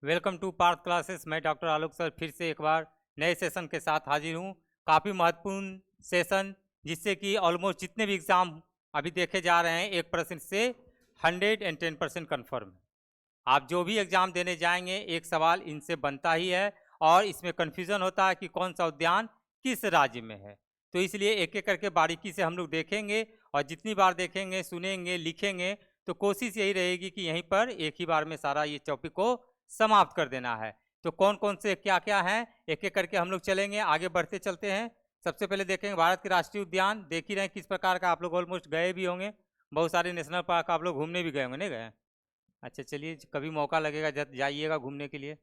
Welcome to Parth classes. मैं doctor Alok sir फिर से एक बार नए सेशन के साथ हाजिर हूँ। काफ़ी महत्वपूर्ण सेशन, जिससे कि ऑलमोस्ट जितने भी एग्ज़ाम अभी देखे जा रहे हैं 1% से 110% कन्फर्म। आप जो भी एग्ज़ाम देने जाएंगे एक सवाल इनसे बनता ही है, और इसमें कन्फ्यूज़न होता है कि कौन सा उद्यान किस राज्य में है। तो इसलिए एक एक करके बारीकी से हम लोग देखेंगे, और जितनी बार देखेंगे, सुनेंगे, लिखेंगे, तो कोशिश यही रहेगी कि यहीं पर एक ही बार में सारा ये टॉपिक को समाप्त कर देना है। तो कौन कौन से क्या क्या हैं एक एक करके हम लोग चलेंगे, आगे बढ़ते चलते हैं। सबसे पहले देखेंगे भारत के राष्ट्रीय उद्यान। देख ही रहे हैं किस प्रकार का, आप लोग ऑलमोस्ट गए भी होंगे, बहुत सारे नेशनल पार्क आप लोग घूमने भी गए होंगे, नहीं गए? अच्छा चलिए, कभी मौका लगेगा जब जाइएगा घूमने के लिए।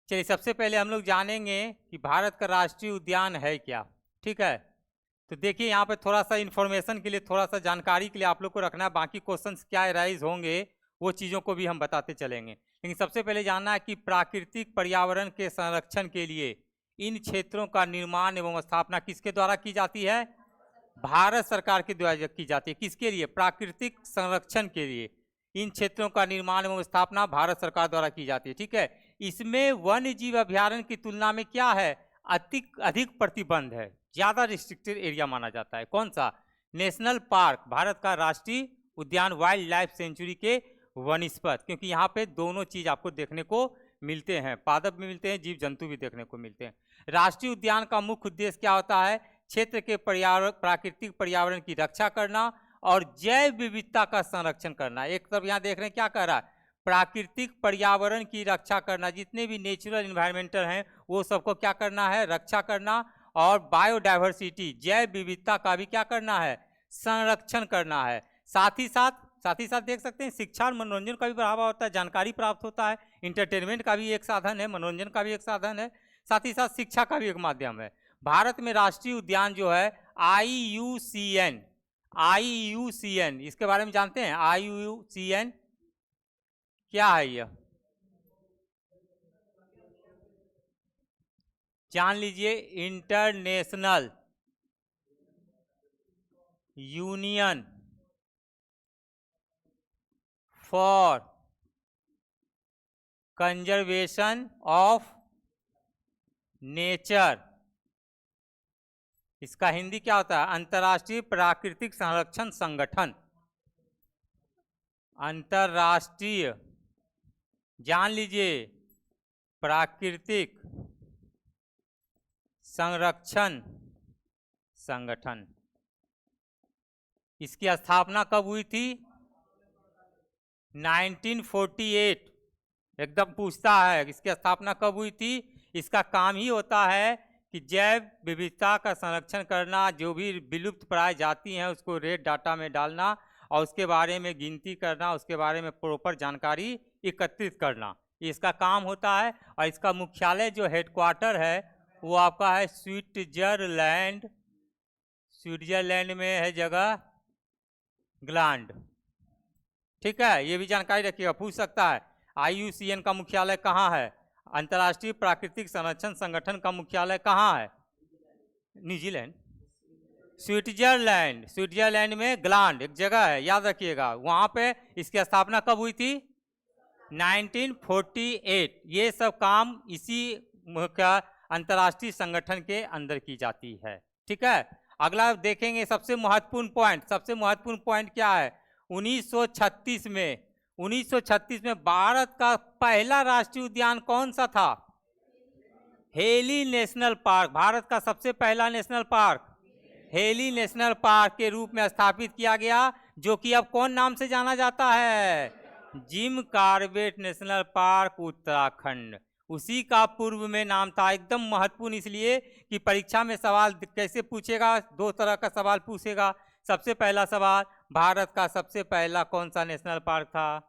चलिए, सबसे पहले हम लोग जानेंगे कि भारत का राष्ट्रीय उद्यान है क्या। ठीक है, तो देखिए यहाँ पे थोड़ा सा इन्फॉर्मेशन के लिए, थोड़ा सा जानकारी के लिए आप लोग को रखना है। बाकी क्वेश्चंस क्या राइज होंगे वो चीज़ों को भी हम बताते चलेंगे, लेकिन सबसे पहले जानना है कि प्राकृतिक पर्यावरण के संरक्षण के लिए इन क्षेत्रों का निर्माण एवं स्थापना किसके द्वारा की जाती है? भारत सरकार के द्वारा की जाती है। किसके लिए? प्राकृतिक संरक्षण के लिए इन क्षेत्रों का निर्माण एवं स्थापना भारत सरकार द्वारा की जाती है। ठीक है, इसमें वन्य जीव अभ्यारण्य की तुलना में क्या है? अधिक प्रतिबंध है, ज्यादा रिस्ट्रिक्टेड एरिया माना जाता है। कौन सा? नेशनल पार्क, भारत का राष्ट्रीय उद्यान, वाइल्ड लाइफ सेंचुरी के वनस्पत, क्योंकि यहाँ पे दोनों चीज आपको देखने को मिलते हैं, पादप भी मिलते हैं, जीव जंतु भी देखने को मिलते हैं। राष्ट्रीय उद्यान का मुख्य उद्देश्य क्या होता है? क्षेत्र के प्राकृतिक पर्यावरण की रक्षा करना और जैव विविधता का संरक्षण करना। एक तरफ यहाँ देख रहे हैं क्या कह रहा है? प्राकृतिक पर्यावरण की रक्षा करना, जितने भी नेचुरल इन्वायरमेंटल हैं वो सबको क्या करना है? रक्षा करना। और बायोडाइवर्सिटी, जैव विविधता का भी क्या करना है? संरक्षण करना है। साथ ही साथ देख सकते हैं शिक्षा और मनोरंजन का भी बढ़ावा होता है, जानकारी प्राप्त होता है, इंटरटेनमेंट का भी एक साधन है, मनोरंजन का भी एक साधन है, साथ ही साथ शिक्षा का भी एक माध्यम है। भारत में राष्ट्रीय उद्यान जो है IUCN, इसके बारे में जानते हैं? IUCN क्या है? यह जान लीजिए, international union for conservation of nature. इसका हिंदी क्या होता है? अंतर्राष्ट्रीय प्राकृतिक संरक्षण संगठन। अंतर्राष्ट्रीय, जान लीजिए, प्राकृतिक संरक्षण संगठन। इसकी स्थापना कब हुई थी? 1948। एकदम पूछता है इसकी स्थापना कब हुई थी। इसका काम ही होता है कि जैव विविधता का संरक्षण करना, जो भी विलुप्त प्राय जाति हैं उसको रेड डाटा में डालना और उसके बारे में गिनती करना, उसके बारे में प्रॉपर जानकारी एकत्रित करना, इसका काम होता है। और इसका मुख्यालय जो हेडक्वार्टर है वो आपका है स्विट्जरलैंड। स्विट्जरलैंड में है जगह ग्लांड। ठीक है, ये भी जानकारी रखिएगा, पूछ सकता है। IUCN का मुख्यालय कहाँ है? अंतर्राष्ट्रीय प्राकृतिक संरक्षण संगठन का मुख्यालय कहाँ है? न्यूजीलैंड, स्विट्जरलैंड में ग्लांड एक जगह है, याद रखिएगा। वहां पे इसकी स्थापना कब हुई थी? 1948। ये सब काम इसी अंतर्राष्ट्रीय संगठन के अंदर की जाती है। ठीक है, अगला देखेंगे सबसे महत्वपूर्ण पॉइंट क्या है? 1936 में भारत का पहला राष्ट्रीय उद्यान कौन सा था? हेली नेशनल पार्क, भारत का सबसे पहला national park heli national park के रूप में स्थापित किया गया, जो कि अब कौन नाम से जाना जाता है? Jim Corbett national park, Uttarakhand. उसी का पूर्व में नाम था। एकदम महत्वपूर्ण इसलिए कि परीक्षा में सवाल कैसे पूछेगा, दो तरह का सवाल पूछेगा। सबसे पहला सवाल, भारत का सबसे पहला कौन सा नेशनल पार्क था?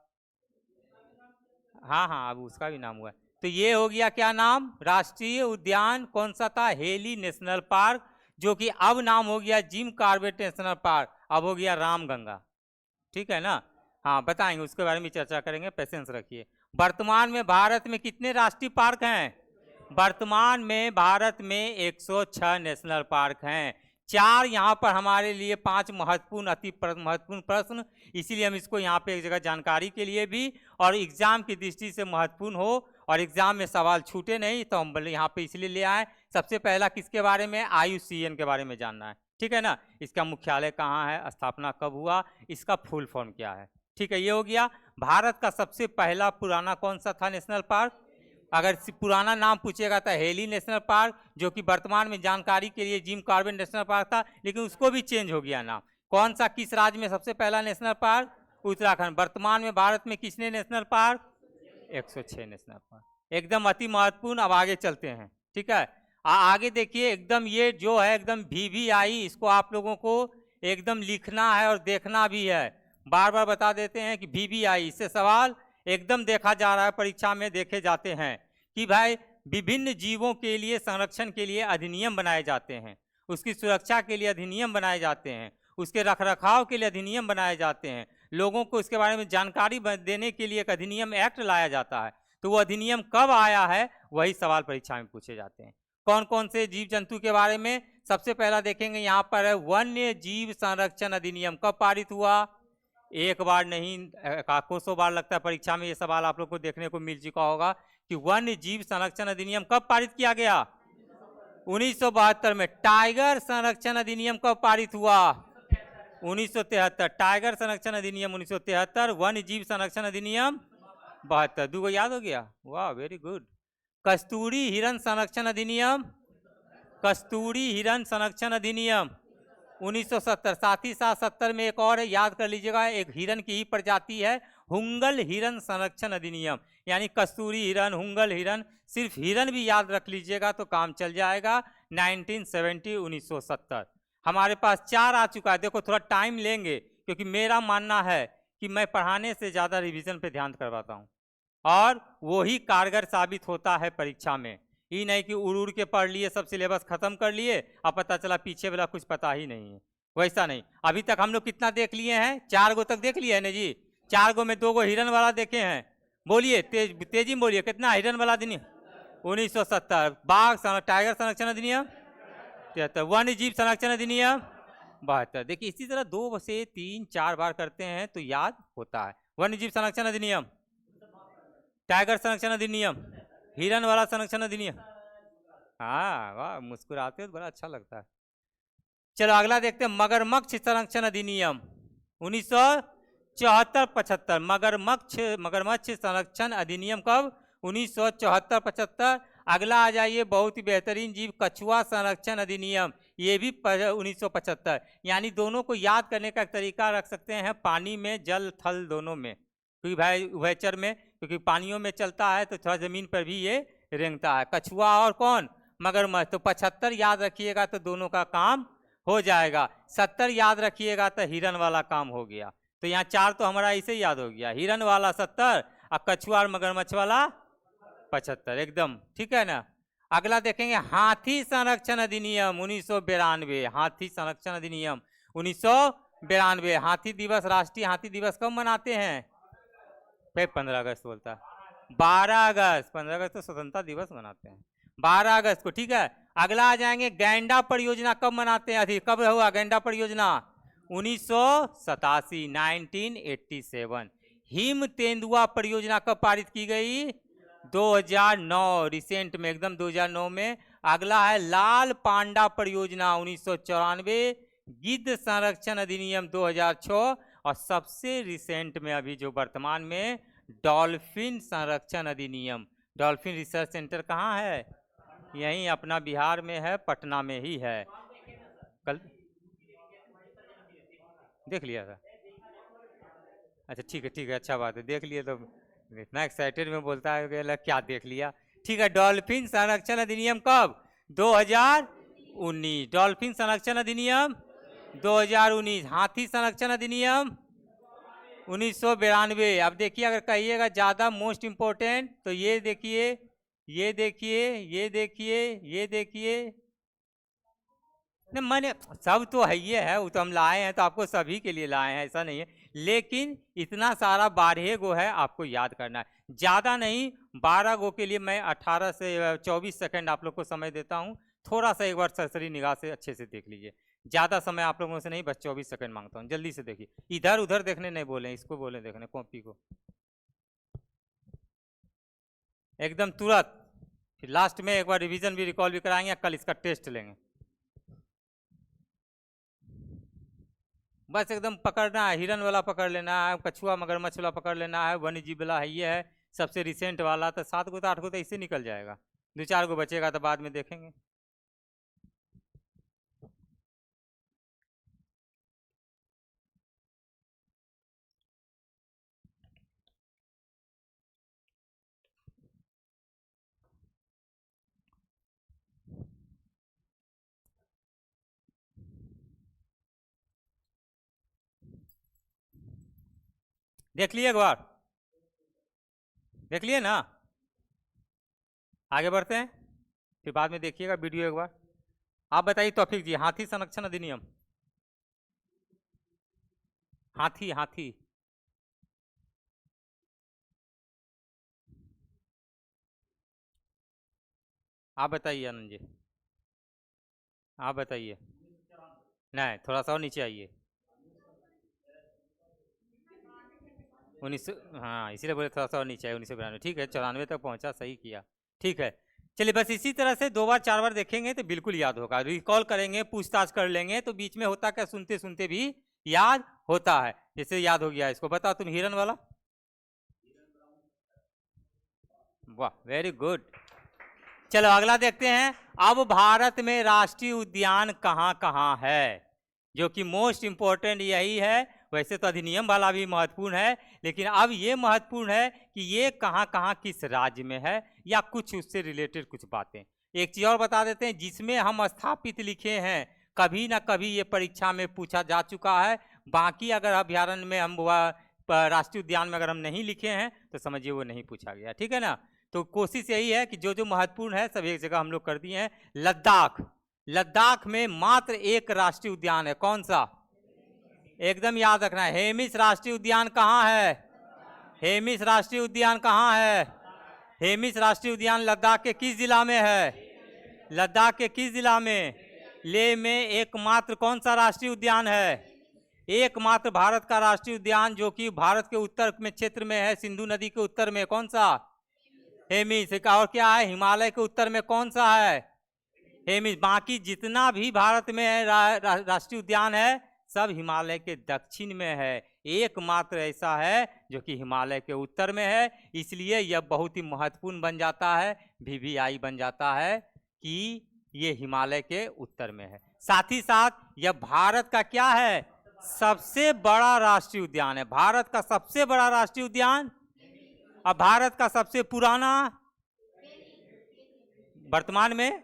हाँ, अब उसका भी नाम हुआ है। तो ये हो गया क्या नाम? राष्ट्रीय उद्यान कौन सा था? हेली नेशनल पार्क, जो कि अब नाम हो गया जिम कॉर्बेट नेशनल पार्क, अब हो गया रामगंगा। ठीक है ना? हाँ, बताएंगे, उसके बारे में चर्चा करेंगे, पेशेंस रखिए। वर्तमान में भारत में कितने राष्ट्रीय पार्क हैं? वर्तमान में भारत में 106 नेशनल पार्क हैं। 4 यहाँ पर हमारे लिए 5 महत्वपूर्ण अति महत्वपूर्ण प्रश्न, इसीलिए हम इसको यहाँ पे एक जगह जानकारी के लिए भी और एग्जाम की दृष्टि से महत्वपूर्ण हो और एग्जाम में सवाल छूटे नहीं, तो हम यहाँ पे इसलिए ले आए। सबसे पहला किसके बारे में? IUCN के बारे में जानना है, ठीक है ना। इसका मुख्यालय कहाँ है, स्थापना कब हुआ, इसका फुल फॉर्म क्या है, ठीक है। ये हो गया। भारत का सबसे पहला पुराना कौन सा था नेशनल पार्क? अगर पुराना नाम पूछेगा तो हेली नेशनल पार्क, जो कि वर्तमान में जानकारी के लिए जिम कॉर्बेट नेशनल पार्क था, लेकिन उसको भी चेंज हो गया नाम। कौन सा, किस राज्य में सबसे पहला नेशनल पार्क? उत्तराखंड। वर्तमान में भारत में कितने नेशनल पार्क? 106 नेशनल पार्क, एकदम अति महत्वपूर्ण। अब आगे चलते हैं, ठीक है। आगे देखिए, एकदम ये जो है एकदम VVI, इसको आप लोगों को एकदम लिखना है और देखना भी है। बार बार बता देते हैं कि VVI, इससे सवाल एकदम देखा जा रहा है, परीक्षा में देखे जाते हैं कि भाई विभिन्न जीवों के लिए संरक्षण के लिए अधिनियम बनाए जाते हैं, उसकी सुरक्षा के लिए अधिनियम बनाए जाते हैं, उसके रखरखाव के लिए अधिनियम बनाए जाते हैं, लोगों को इसके बारे में जानकारी देने के लिए एक अधिनियम एक्ट लाया जाता है। तो वो अधिनियम कब आया है, वही सवाल परीक्षा में पूछे जाते हैं। कौन कौन से जीव जंतु के बारे में? सबसे पहला देखेंगे यहाँ पर है वन्य जीव संरक्षण अधिनियम। कब पारित हुआ? एक बार नहीं, कोसों बार लगता है परीक्षा में ये सवाल आप लोग को देखने को मिल चुका होगा कि वन्य जीव संरक्षण अधिनियम कब पारित किया गया? 1972 में। टाइगर संरक्षण अधिनियम कब पारित हुआ? 1973। टाइगर संरक्षण अधिनियम 1973, वन्य जीव संरक्षण अधिनियम 72। 2 याद हो गया, वाह वेरी गुड। कस्तूरी हिरण संरक्षण अधिनियम, कस्तूरी हिरण संरक्षण अधिनियम 1970। साथ ही साथ 70 में एक और है, याद कर लीजिएगा, एक हिरण की ही प्रजाति है, हुंगल हिरण संरक्षण अधिनियम। यानी कस्तूरी हिरण, हुंगल हिरण, सिर्फ हिरण भी याद रख लीजिएगा तो काम चल जाएगा। 1970 हमारे पास 4 आ चुका है। देखो थोड़ा टाइम लेंगे, क्योंकि मेरा मानना है कि मैं पढ़ाने से ज़्यादा रिवीजन पे ध्यान करवाता हूँ और वो ही कारगर साबित होता है परीक्षा में। ये नहीं कि उड़ उड़ के पढ़ लिए, सब सिलेबस खत्म कर लिए, अब पता चला पीछे वाला कुछ पता ही नहीं है, वैसा नहीं। अभी तक हम लोग कितना देख लिए हैं? 4 गो तक देख लिए है ना जी। 4 गो में 2 गो हिरन वाला देखे हैं। बोलिए तेजी में बोलिए, कितना हिरन वाला अधिनियम? 1970। बाघ टाइगर संरक्षण अधिनियम 73। वन्य जीव संरक्षण अधिनियम 72। देखिए इसी तरह 2 से 3 4 बार करते हैं तो याद होता है। वन्य जीव संरक्षण अधिनियम, टाइगर संरक्षण अधिनियम, हिरन वाला संरक्षण अधिनियम। हाँ वाह, मुस्कुराते हो तो बड़ा अच्छा लगता है। चलो अगला देखते हैं, मगरमच्छ संरक्षण अधिनियम 1974-75। मगरमच्छ संरक्षण अधिनियम कब? 1974-75। अगला आ जाइए, बहुत ही बेहतरीन जीव, कछुआ संरक्षण अधिनियम, ये भी 1975। यानी दोनों को याद करने का तरीका रख सकते हैं, पानी में, जल थल दोनों में, क्योंकि भाई उभयचर में, क्योंकि पानियों में चलता है तो थोड़ा जमीन पर भी ये रेंगता है। कछुआ और कौन? मगरमच्छ। तो 75 याद रखिएगा तो दोनों का काम हो जाएगा। 70 याद रखिएगा तो हिरन वाला काम हो गया। तो यहाँ 4 तो हमारा ऐसे ही याद हो गया, हिरन वाला 70 और कछुआ और मगरमच्छ वाला 75, एकदम ठीक है ना। अगला देखेंगे, हाथी संरक्षण अधिनियम 1992। हाथी संरक्षण अधिनियम 1992। हाथी दिवस, राष्ट्रीय हाथी दिवस कब मनाते हैं? 15 अगस्त बोलता है, 12 अगस्त। 15 अगस्त तो स्वतंत्रता दिवस मनाते हैं, 12 अगस्त को, ठीक है। अगला आ जाएंगे, गैंडा परियोजना कब मनाते हैं? अधिक कब हुआ गैंडा परियोजना? 1987, 1987। हिम तेंदुआ परियोजना कब पारित की गई? 2009, रिसेंट में, एकदम 2009 में। अगला है लाल पांडा परियोजना 1994। गिद्ध संरक्षण अधिनियम 2006 और सबसे रिसेंट में अभी जो वर्तमान में, डॉल्फिन संरक्षण अधिनियम। डॉल्फिन रिसर्च सेंटर कहाँ है? यहीं अपना बिहार में है, पटना में ही है। कल देख लिया था? अच्छा ठीक है, अच्छा बात है, देख लिए तो इतना एक्साइटेड में बोलता है क्या देख लिया। ठीक है, डॉल्फिन संरक्षण अधिनियम कब? 2019। डॉल्फिन संरक्षण अधिनियम 2019। हाथी संरक्षण अधिनियम 1992। अब देखिए, अगर कहिएगा ज़्यादा मोस्ट इम्पोर्टेंट तो ये देखिए, ये देखिए, ये देखिए, ये देखिए। नहीं मैंने सब तो है ये है, वो तो हम लाए हैं तो आपको सभी के लिए लाए हैं, ऐसा नहीं है, लेकिन इतना सारा 12 गो है, आपको याद करना है, ज़्यादा नहीं, 12 गो के लिए मैं 18 से 24 सेकंड आप लोग को समय देता हूँ। थोड़ा सा एक बार सरसरी निगाह से अच्छे से देख लीजिए, ज़्यादा समय आप लोगों से नहीं, बस 24 सेकंड मांगता हूँ, जल्दी से देखिए। इधर उधर देखने नहीं बोले, इसको बोले देखने, कॉपी को एकदम तुरंत। फिर लास्ट में एक बार रिवीजन भी रिकॉल भी कराएंगे, कल इसका टेस्ट लेंगे। बस एकदम पकड़ना है, हिरन वाला पकड़ लेना है, कछुआ मगरमच्छ वाला पकड़ लेना है, वन्य जीव वाला है, ये है सबसे रिसेंट वाला। तो 7 गो तो 8 गो तो इससे निकल जाएगा, 2-4 गो बचेगा तो बाद में देखेंगे। देख लिए एक बार, देख लिए ना, आगे बढ़ते हैं, फिर बाद में देखिएगा वीडियो एक बार। आप बताइए तौफीक जी, हाथी संरक्षण अधिनियम, हाथी हाथी आप बताइए आनंद जी, आप बताइए। नहीं, थोड़ा सा और नीचे आइए। 1900, हाँ इसीलिए बोले थोड़ा सा और नीचे आए, 1992, ठीक है 94 तक पहुंचा, सही किया, ठीक है। चलिए बस इसी तरह से 2 बार 4 बार देखेंगे तो बिल्कुल याद होगा, रिकॉल करेंगे, पूछताछ कर लेंगे, तो बीच में होता क्या, सुनते सुनते भी याद होता है। जैसे याद हो गया, इसको बताओ तुम, हिरन वाला, वाह वेरी गुड। चलो अगला देखते हैं। अब भारत में राष्ट्रीय उद्यान कहाँ कहाँ है, जो कि मोस्ट इंपॉर्टेंट यही है। वैसे तो अधिनियम वाला भी महत्वपूर्ण है, लेकिन अब ये महत्वपूर्ण है कि ये कहाँ कहाँ किस राज्य में है, या कुछ उससे रिलेटेड कुछ बातें। एक चीज और बता देते हैं, जिसमें हम स्थापित लिखे हैं, कभी ना कभी ये परीक्षा में पूछा जा चुका है। बाकी अगर अभ्यारण्य में हम राष्ट्रीय उद्यान में अगर हम नहीं लिखे हैं तो समझिए वो नहीं पूछा गया, ठीक है ना। तो कोशिश यही है कि जो जो महत्वपूर्ण है सब एक जगह हम लोग कर दिए हैं। लद्दाख, लद्दाख में मात्र एक राष्ट्रीय उद्यान है, कौन सा, एकदम याद रखना है। हेमिस राष्ट्रीय उद्यान कहाँ है, हेमिस राष्ट्रीय उद्यान कहाँ है, हेमिस राष्ट्रीय उद्यान लद्दाख के किस जिला में है, लद्दाख के किस जिला में, लेह में एकमात्र कौन सा राष्ट्रीय उद्यान है, एकमात्र भारत का राष्ट्रीय उद्यान जो कि भारत के उत्तर में क्षेत्र में है, सिंधु नदी के उत्तर में, कौन सा, हेमिस। और क्या है, हिमालय के उत्तर में कौन सा है, हेमिस। बाकी जितना भी भारत में है राष्ट्रीय उद्यान है, सब हिमालय के दक्षिण में है, एकमात्र ऐसा है जो कि हिमालय के उत्तर में है। इसलिए यह बहुत ही महत्वपूर्ण बन जाता है, VVI बन जाता है कि ये हिमालय के उत्तर में है। साथ ही साथ यह भारत का क्या है, सबसे बड़ा राष्ट्रीय उद्यान है, भारत का सबसे बड़ा राष्ट्रीय उद्यान। अब भारत का सबसे पुराना, वर्तमान में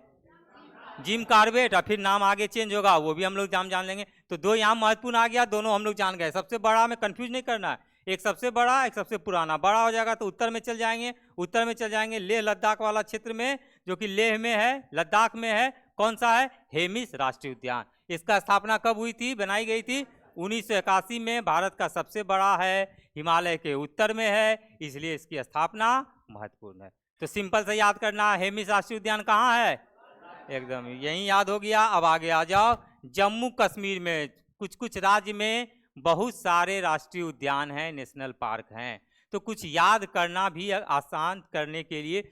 जिम कॉर्बेट, और फिर नाम आगे चेंज होगा, वो भी हम लोग जान लेंगे। तो 2 यहाँ महत्वपूर्ण आ गया, दोनों हम लोग जान गए। सबसे बड़ा में कंफ्यूज नहीं करना है, एक सबसे बड़ा एक सबसे पुराना। बड़ा हो जाएगा तो उत्तर में चल जाएंगे, उत्तर में चल जाएंगे लेह लद्दाख वाला क्षेत्र में, जो कि लेह में है, लद्दाख में है, कौन सा है, हेमिस राष्ट्रीय उद्यान। इसका स्थापना कब हुई थी, बनाई गई थी 1981 में। भारत का सबसे बड़ा है, हिमालय के उत्तर में है, इसलिए इसकी स्थापना महत्वपूर्ण है। तो सिंपल से याद करना, हेमिस राष्ट्रीय उद्यान कहाँ है, एकदम यही याद हो गया। अब आगे आ जाओ, जम्मू कश्मीर में कुछ कुछ राज्य में बहुत सारे राष्ट्रीय उद्यान हैं, नेशनल पार्क हैं। तो कुछ याद करना भी आसान करने के लिए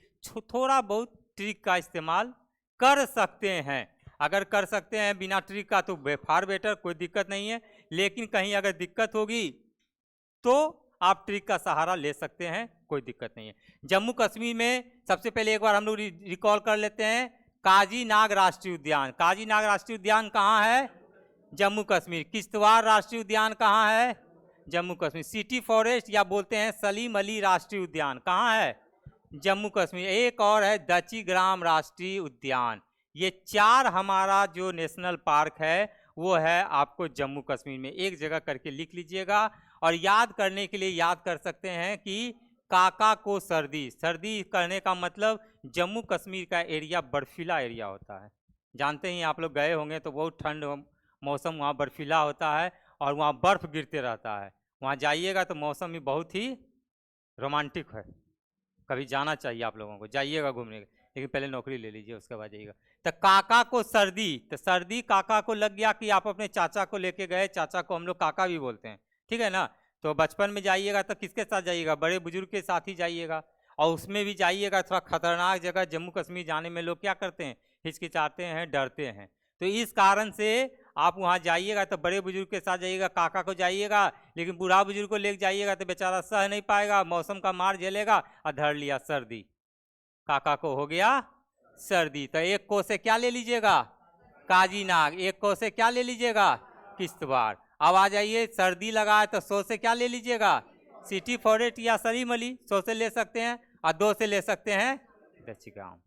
थोड़ा बहुत ट्रिक का इस्तेमाल कर सकते हैं। अगर कर सकते हैं बिना ट्रिक का तो फार बेटर, कोई दिक्कत नहीं है। लेकिन कहीं अगर दिक्कत होगी तो आप ट्रिक का सहारा ले सकते हैं, कोई दिक्कत नहीं है। जम्मू कश्मीर में सबसे पहले एक बार हम लोग रिकॉल कर लेते हैं, काजीनाग राष्ट्रीय उद्यान। काजीनाग राष्ट्रीय उद्यान कहाँ है, जम्मू कश्मीर। किश्तवाड़ राष्ट्रीय उद्यान कहाँ है, जम्मू कश्मीर। सिटी फॉरेस्ट या बोलते हैं सलीम अली राष्ट्रीय उद्यान कहाँ है, जम्मू कश्मीर। एक और है दची ग्राम राष्ट्रीय उद्यान। ये 4 हमारा जो नेशनल पार्क है वो है आपको जम्मू कश्मीर में। एक जगह करके लिख लीजिएगा। और याद करने के लिए याद कर सकते हैं कि काका को सर्दी, सर्दी करने का मतलब जम्मू कश्मीर का एरिया बर्फीला एरिया होता है। जानते ही आप लोग गए होंगे तो बहुत ठंड मौसम वहाँ बर्फीला होता है और वहाँ बर्फ़ गिरते रहता है। वहाँ जाइएगा तो मौसम भी बहुत ही रोमांटिक है। कभी जाना चाहिए आप लोगों को, जाइएगा घूमने, लेकिन पहले नौकरी ले लीजिए उसके बाद जाइएगा। तो काका को सर्दी, तो सर्दी काका को लग गया कि आप अपने चाचा को लेके गए, चाचा को हम लोग काका भी बोलते हैं, ठीक है ना। तो बचपन में जाइएगा तो किसके साथ जाइएगा, बड़े बुजुर्ग के साथ ही जाइएगा। और उसमें भी जाइएगा थोड़ा खतरनाक जगह, जम्मू कश्मीर जाने में लोग क्या करते हैं, हिचकिचाते हैं, डरते हैं। तो इस कारण से आप वहाँ जाइएगा तो बड़े बुजुर्ग के साथ जाइएगा, काका को जाइएगा, लेकिन बूढ़ा बुजुर्ग को लेके जाइएगा तो बेचारा सह नहीं पाएगा, मौसम का मार झेलेगा और धर लिया सर्दी, काका को हो गया सर्दी। तो एक को से क्या ले लीजिएगा, काजी नाग, एक को से क्या ले लीजिएगा, किश्तवाड़। अब आ जाइए, सर्दी लगा है तो सो से क्या ले लीजिएगा, सिटी फॉरेस्ट या सलीम अली, सो से ले सकते हैं, और दो से ले सकते हैं दक्षिग्राम,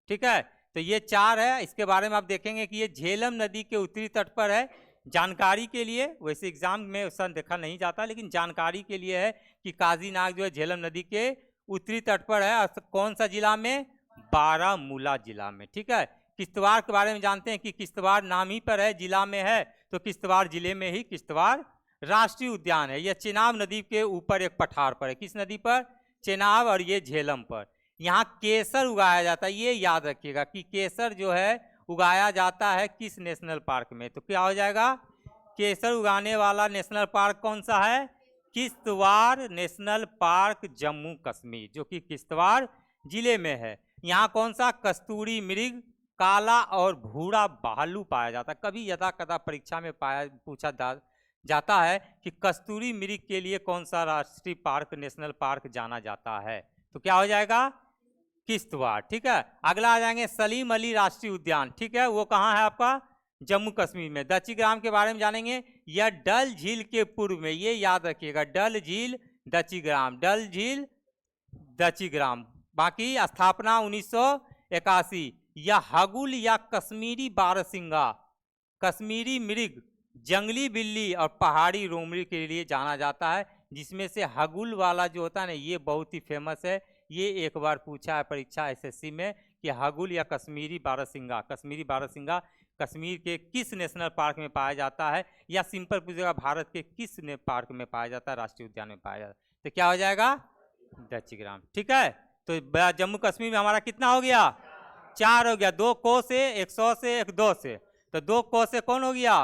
ठीक है। तो ये चार है, इसके बारे में आप देखेंगे कि ये झेलम नदी के उत्तरी तट पर है। जानकारी के लिए, वैसे एग्जाम में उसका देखा नहीं जाता, लेकिन जानकारी के लिए है कि काजी नाग जो है झेलम नदी के उत्तरी तट पर है। कौन सा जिला में, बारामूला जिला में, ठीक है। किश्तवाड़ के बारे में जानते हैं कि किश्तवाड़ नाम ही पर है, जिला में है, तो किश्तवाड़ जिले में ही किश्तवाड़ राष्ट्रीय उद्यान है। यह चेनाब नदी के ऊपर एक पठार पर है, किस नदी पर, चेनाब, और ये झेलम पर। यहाँ केसर उगाया जाता है, ये याद रखिएगा कि केसर जो है उगाया जाता है किस नेशनल पार्क में, तो क्या हो जाएगा, केसर उगाने वाला नेशनल पार्क कौन सा है, किश्तवाड़ नेशनल पार्क जम्मू कश्मीर, जो कि किश्तवाड़ जिले में है। यहाँ कौन सा, कस्तूरी मृग, काला और भूरा भालू पाया जाता है। कभी यथा कथा परीक्षा में पूछा जाता है कि कस्तूरी मृग के लिए कौन सा राष्ट्रीय पार्क, नेशनल पार्क जाना जाता है, तो क्या हो जाएगा, किश्तवाड़, ठीक है। अगला आ जाएंगे सलीम अली राष्ट्रीय उद्यान, ठीक है, वो कहाँ है आपका, जम्मू कश्मीर में। दक्षिग्राम के बारे में जानेंगे, यह डल झील के पूर्व में, ये याद रखिएगा, डल झील दक्षिग्राम, डल झील दक्षिग्राम। बाकी स्थापना 1981। यह हगुल या कश्मीरी बारहसिंगा, कश्मीरी मृग, जंगली बिल्ली और पहाड़ी रोमड़ी के लिए जाना जाता है, जिसमें से हगुल वाला जो होता है ना, ये बहुत ही फेमस है। ये एक बार पूछा है परीक्षा एसएससी में कि हगुल या कश्मीरी बारहसिंगा, कश्मीरी बारहसिंगा कश्मीर के किस नेशनल पार्क में पाया जाता है, या सिंपल पूछेगा भारत के किस पार्क में पाया जाता है, राष्ट्रीय उद्यान में पाया जाता है, तो क्या हो जाएगा, दक्षिग्राम, ठीक है। तो जम्मू कश्मीर में हमारा कितना हो गया, 4 हो गया, 2 को से, 100 से, 1 2 से। तो 2 को से कौन हो गया,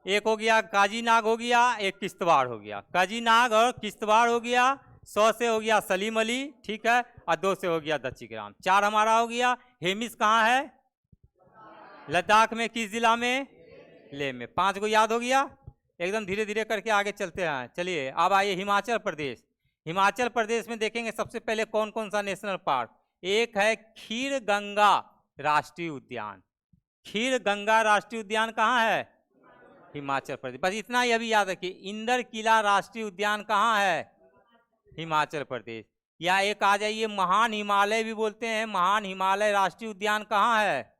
एक हो गया काजी नाग हो गया, एक किश्तवाड़ हो गया, काजी नाग और किश्तवाड़ हो गया। 100 से हो गया सलीम अली, ठीक है, और 2 से हो गया दक्षिग्राम। 4 हमारा हो गया। हेमिस कहाँ है, लद्दाख में, किस जिला में, लेह में। 5 को याद हो गया, एकदम धीरे धीरे करके आगे चलते हैं। चलिए अब आइए हिमाचल प्रदेश। हिमाचल प्रदेश में देखेंगे सबसे पहले कौन कौन सा नेशनल पार्क। एक है खीर गंगा राष्ट्रीय उद्यान। खीर गंगा राष्ट्रीय उद्यान कहाँ है, हिमाचल प्रदेश। बस इतना ही अभी याद रखिए। इंदर किला राष्ट्रीय उद्यान कहाँ है, हिमाचल प्रदेश। या एक आ जाइए, महान हिमालय भी बोलते हैं, महान हिमालय राष्ट्रीय उद्यान कहाँ है,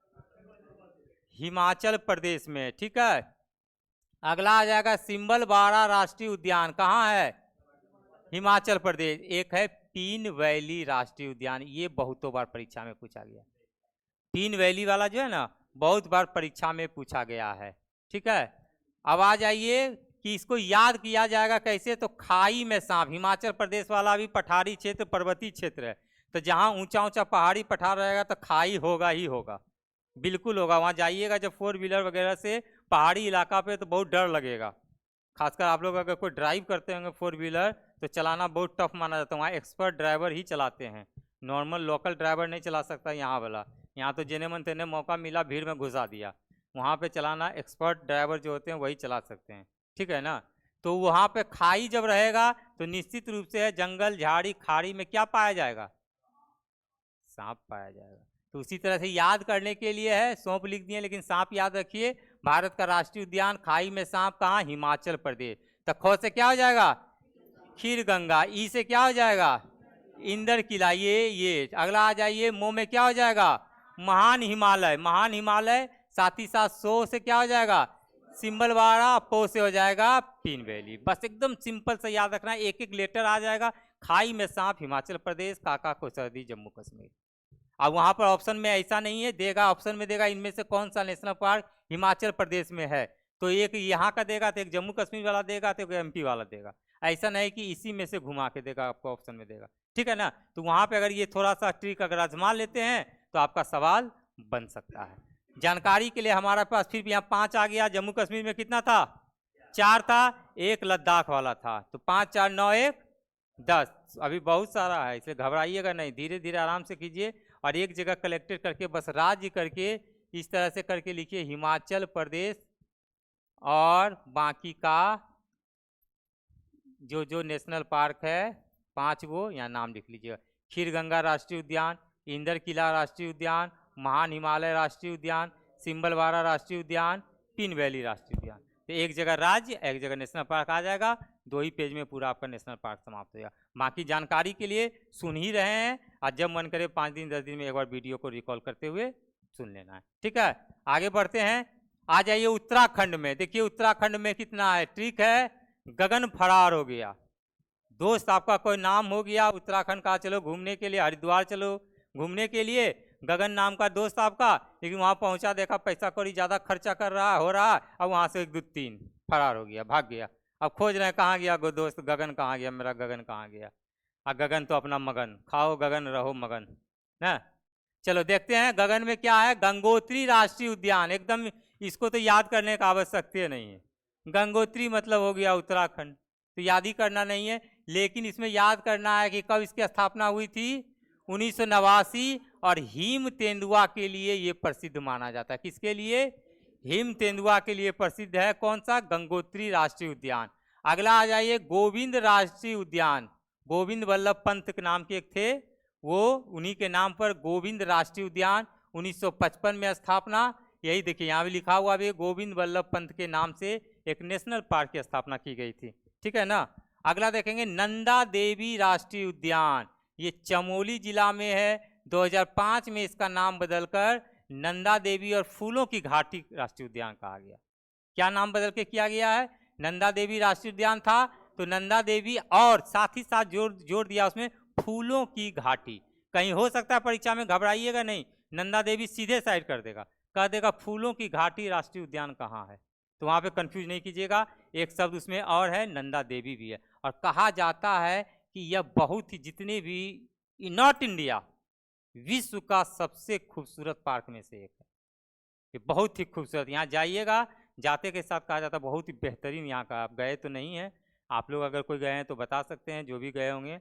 हिमाचल प्रदेश में, ठीक है। अगला आ जाएगा सिंबलबाड़ा राष्ट्रीय उद्यान, कहाँ है, हिमाचल प्रदेश। एक है पीन वैली राष्ट्रीय उद्यान, ये बहुतों बार परीक्षा में पूछा गया। पीन वैली वाला जो है ना, बहुत बार परीक्षा में पूछा गया है, ठीक है। अब आ जाइए कि इसको याद किया जाएगा कैसे, तो खाई में सांप। हिमाचल प्रदेश वाला भी पठारी क्षेत्र, पर्वतीय क्षेत्र है, तो जहाँ ऊंचा ऊंचा पहाड़ी पठार रहेगा तो खाई होगा ही होगा, बिल्कुल होगा। वहाँ जाइएगा जब 4 व्हीलर वगैरह से पहाड़ी इलाका पे, तो बहुत डर लगेगा। खासकर आप लोग अगर कोई ड्राइव करते होंगे 4 व्हीलर, तो चलाना बहुत टफ माना जाता है। वहाँ एक्सपर्ट ड्राइवर ही चलाते हैं, नॉर्मल लोकल ड्राइवर नहीं चला सकता यहाँ वाला। यहाँ तो जेने मन तेने मौका मिला, भीड़ में घुसा दिया। वहाँ पे चलाना एक्सपर्ट ड्राइवर जो होते हैं वही चला सकते हैं, ठीक है ना। तो वहाँ पे खाई जब रहेगा तो निश्चित रूप से है जंगल झाड़ी खाड़ी में क्या पाया जाएगा, सांप पाया जाएगा। तो उसी तरह से याद करने के लिए है, सौंप लिख दिए लेकिन सांप याद रखिए। भारत का राष्ट्रीय उद्यान खाई में सांप कहाँ, हिमाचल प्रदेश। तो ख से क्या हो जाएगा, खीर गंगा। ई से क्या हो जाएगा, इंदर किला। ये अगला आ जाइए, मो में क्या हो जाएगा, महान हिमालय। महान हिमालय, साथ ही साथ सो से क्या हो जाएगा, सिंबलवाड़ा। पो से हो जाएगा पीन वैली। बस एकदम सिंपल से याद रखना, एक एक लेटर आ जाएगा। खाई में सांप हिमाचल प्रदेश, काका को सर्दी जम्मू कश्मीर। अब वहां पर ऑप्शन में ऐसा नहीं है, देगा ऑप्शन में देगा इनमें से कौन सा नेशनल पार्क हिमाचल प्रदेश में है, तो एक यहाँ का देगा, तो एक जम्मू कश्मीर वाला देगा, तो एक एमपी वाला देगा। ऐसा नहीं कि इसी में से घुमा के देगा, आपको ऑप्शन में देगा। ठीक है ना। तो वहां पे अगर ये थोड़ा सा ट्रिक अगर आजमा लेते हैं तो आपका सवाल बन सकता है। जानकारी के लिए हमारे पास फिर भी यहाँ 5 आ गया। जम्मू कश्मीर में कितना था? 4 था, एक लद्दाख वाला था, तो 5 4 9 1 10। अभी बहुत सारा है, इसलिए घबराइएगा नहीं, धीरे धीरे आराम से कीजिए और एक जगह कलेक्टेड करके बस राज्य करके इस तरह से करके लिखिए, हिमाचल प्रदेश और बाकी का जो जो नेशनल पार्क है 5 गो यहाँ नाम लिख लीजिएगा। खीरगंगा राष्ट्रीय उद्यान, इंदर किला राष्ट्रीय उद्यान, महान हिमालय राष्ट्रीय उद्यान, सिम्बलवाड़ा राष्ट्रीय उद्यान, पिन वैली राष्ट्रीय उद्यान। तो एक जगह राज्य, एक जगह नेशनल पार्क आ जाएगा, 2 ही पेज में पूरा आपका नेशनल पार्क समाप्त हो जाएगा। बाकी जानकारी के लिए सुन ही रहे हैं, और जब मन करे 5 दिन 10 दिन में एक बार वीडियो को रिकॉल करते हुए सुन लेना है। ठीक है, आगे बढ़ते हैं। आ जाइए उत्तराखंड में। देखिए उत्तराखंड में कितना है, ट्रिक है, गगन फरार हो गया। दोस्त आपका कोई नाम हो गया, उत्तराखंड का चलो घूमने के लिए, हरिद्वार चलो घूमने के लिए, गगन नाम का दोस्त आपका, लेकिन वहाँ पहुँचा देखा पैसा कौड़ी ज़्यादा खर्चा कर रहा हो रहा, अब वहाँ से 1 2 3 फरार हो गया, भाग गया। अब खोज रहे हैं कहाँ गया दोस्त, गगन कहाँ गया, मेरा गगन कहाँ गया। गगन तो अपना मगन, खाओ गगन रहो मगन ना। चलो देखते हैं गगन में क्या है। गंगोत्री राष्ट्रीय उद्यान, एकदम इसको तो याद करने का आवश्यकता नहीं है। गंगोत्री मतलब हो गया उत्तराखंड, तो याद ही करना नहीं है, लेकिन इसमें याद करना है कि कब इसकी स्थापना हुई थी, 1989। और हिम तेंदुआ के लिए ये प्रसिद्ध माना जाता है। किसके लिए? हिम तेंदुआ के लिए प्रसिद्ध है। कौन सा? गंगोत्री राष्ट्रीय उद्यान। अगला आ जाइए गोविंद राष्ट्रीय उद्यान। गोविंद वल्लभ पंत के नाम के एक थे, वो उन्हीं के नाम पर गोविंद राष्ट्रीय उद्यान 1955 में स्थापना। यही देखिए यहाँ भी लिखा हुआ भी, गोविंद वल्लभ पंत के नाम से एक नेशनल पार्क की स्थापना की गई थी। ठीक है ना। अगला देखेंगे नंदा देवी राष्ट्रीय उद्यान, ये चमोली जिला में है। 2005 में इसका नाम बदलकर नंदा देवी और फूलों की घाटी राष्ट्रीय उद्यान कहा गया। क्या नाम बदल के किया गया है? नंदा देवी राष्ट्रीय उद्यान था तो नंदा देवी, और साथ ही साथ जोड़ दिया उसमें फूलों की घाटी। कहीं हो सकता है परीक्षा में, घबराइएगा नहीं, नंदा देवी सीधे साइड कर देगा, कह देगा फूलों की घाटी राष्ट्रीय उद्यान कहाँ है, तो वहाँ पे कंफ्यूज नहीं कीजिएगा। एक शब्द उसमें और है, नंदा देवी भी है। और कहा जाता है कि यह बहुत ही, जितने भी नॉर्थ इंडिया, विश्व का सबसे खूबसूरत पार्क में से एक है। ये बहुत ही खूबसूरत, यहाँ जाइएगा, जाते के साथ कहा जाता है बहुत ही बेहतरीन यहाँ का। आप गए तो नहीं हैं, आप लोग अगर कोई गए हैं तो बता सकते हैं, जो भी गए होंगे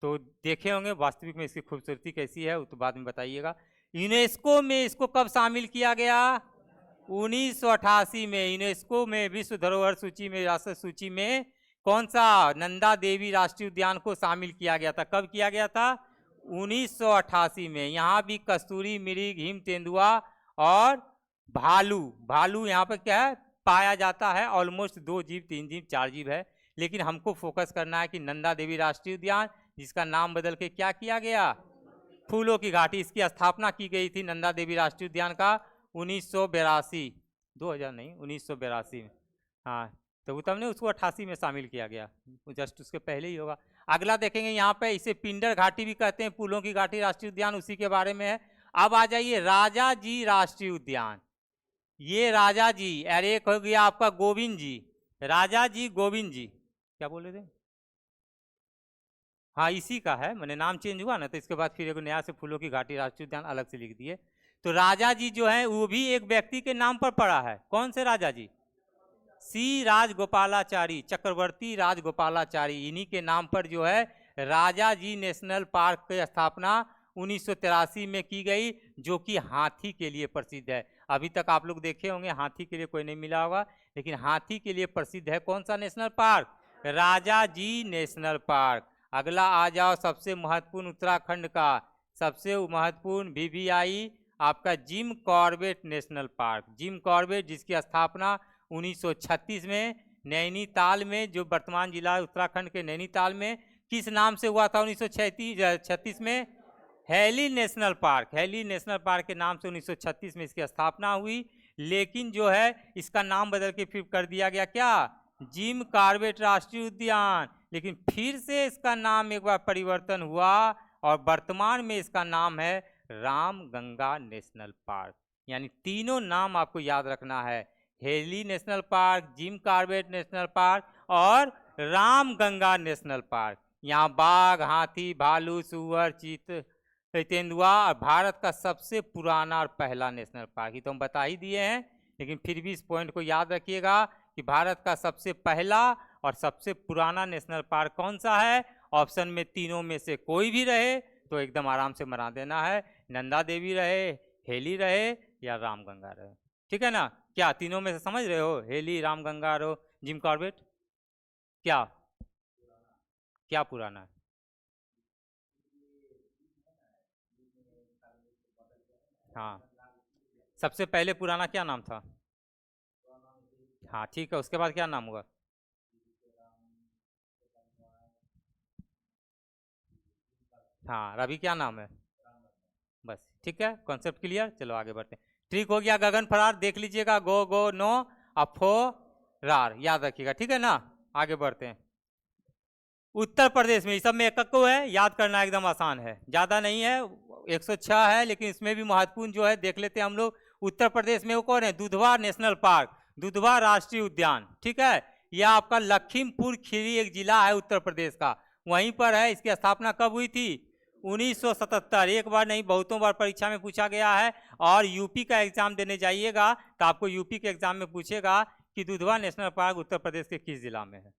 तो देखे होंगे वास्तविक में इसकी खूबसूरती कैसी है, वो तो बाद में बताइएगा। यूनेस्को में इसको कब शामिल किया गया? 1988 में यूनेस्को में विश्व धरोहर सूची में, राष्ट्रीय सूची में कौन सा? नंदा देवी राष्ट्रीय उद्यान को शामिल किया गया था। कब किया गया था? 1988 में। यहाँ भी कस्तूरी मृग, हिम तेंदुआ और भालू यहाँ पर क्या है, पाया जाता है। ऑलमोस्ट 2 जीव, 3 जीव, 4 जीव है, लेकिन हमको फोकस करना है कि नंदा देवी राष्ट्रीय उद्यान, जिसका नाम बदल के क्या किया गया? फूलों की घाटी। इसकी स्थापना की गई थी नंदा देवी राष्ट्रीय उद्यान का 1982, 2000 नहीं, 1982 में। हाँ, तो तब ने उसको 88 में शामिल किया गया, जस्ट उसके पहले ही होगा। अगला देखेंगे यहाँ पे, इसे पिंडर घाटी भी कहते हैं, फूलों की घाटी राष्ट्रीय उद्यान उसी के बारे में है। अब आ जाइए राजा जी राष्ट्रीय उद्यान। ये राजा जी, अरे एक हो गया आपका गोविंद जी, राजा जी गोविंद जी, क्या बोले थे? हाँ इसी का है, मैंने नाम चेंज हुआ ना, तो इसके बाद फिर एक नया से फूलों की घाटी राष्ट्रीय उद्यान अलग से लिख दिए। तो राजा जी जो है वो भी एक व्यक्ति के नाम पर पड़ा है। कौन से राजा जी? सी राजगोपालाचारी, चक्रवर्ती राजगोपालाचारी, इन्हीं के नाम पर जो है राजा जी नेशनल पार्क की स्थापना 1983 में की गई, जो कि हाथी के लिए प्रसिद्ध है। अभी तक आप लोग देखे होंगे हाथी के लिए कोई नहीं मिला होगा, लेकिन हाथी के लिए प्रसिद्ध है कौन सा नेशनल पार्क? राजा जी नेशनल पार्क। अगला आ जाओ, सबसे महत्वपूर्ण उत्तराखंड का सबसे महत्वपूर्ण VVI आपका Jim Corbett national park. Jim Corbett, जिसकी स्थापना 1936 में नैनीताल में, जो वर्तमान जिला उत्तराखंड के नैनीताल में, किस नाम से हुआ था 1936 में? Hailey national park. Hailey national park के नाम से 1936 में इसकी स्थापना हुई, लेकिन जो है इसका नाम बदल के फिर कर दिया गया क्या? जिम कॉर्बेट राष्ट्रीय उद्यान। लेकिन फिर से इसका नाम एक बार परिवर्तन हुआ और वर्तमान में इसका नाम है रामगंगा नेशनल पार्क। यानी तीनों नाम आपको याद रखना है, heli national park, Jim Corbett national park और रामगंगा नेशनल पार्क। यहाँ बाघ, हाथी, भालू, सुअर, चीत, तेंदुआ और भारत का सबसे पुराना और पहला नेशनल पार्क। ये तो हम बता ही दिए हैं, लेकिन फिर भी इस पॉइंट को याद रखिएगा कि भारत का सबसे पहला और सबसे पुराना नेशनल पार्क कौन सा है। ऑप्शन में तीनों में से कोई भी रहे तो एकदम आराम से बना देना है, नंदा देवी रहे, हेली रहे या रामगंगा रहे। ठीक है ना, क्या तीनों में से समझ रहे हो? हेली, रामगंगा रहो, जिम कॉर्बेट, क्या क्या पुराना है? हाँ, सबसे पहले पुराना क्या नाम था? हाँ ठीक है, उसके बाद क्या नाम हुआ? हाँ, अभी क्या नाम है? बस ठीक है, कॉन्सेप्ट क्लियर। चलो आगे बढ़ते हैं। ठीक हो गया गगन फरार, देख लीजिएगा, गो गो नो अफो रार, याद रखिएगा। ठीक है ना, आगे बढ़ते हैं। उत्तर प्रदेश में, इस सब में एक को है, याद करना एकदम आसान है, ज़्यादा नहीं है, 106 है, लेकिन इसमें भी महत्वपूर्ण जो है देख लेते हैं हम लोग। उत्तर प्रदेश में वो कौन है? दुधवा नेशनल पार्क, दुधवा राष्ट्रीय उद्यान। ठीक है, यह आपका लखीमपुर खीरी एक जिला है उत्तर प्रदेश का, वहीं पर है। इसकी स्थापना कब हुई थी? 1977। एक बार नहीं, बहुतों बार परीक्षा में पूछा गया है। और यूपी का एग्जाम देने जाइएगा तो आपको यूपी के एग्जाम में पूछेगा कि दुधवा नेशनल पार्क उत्तर प्रदेश के किस जिला में है।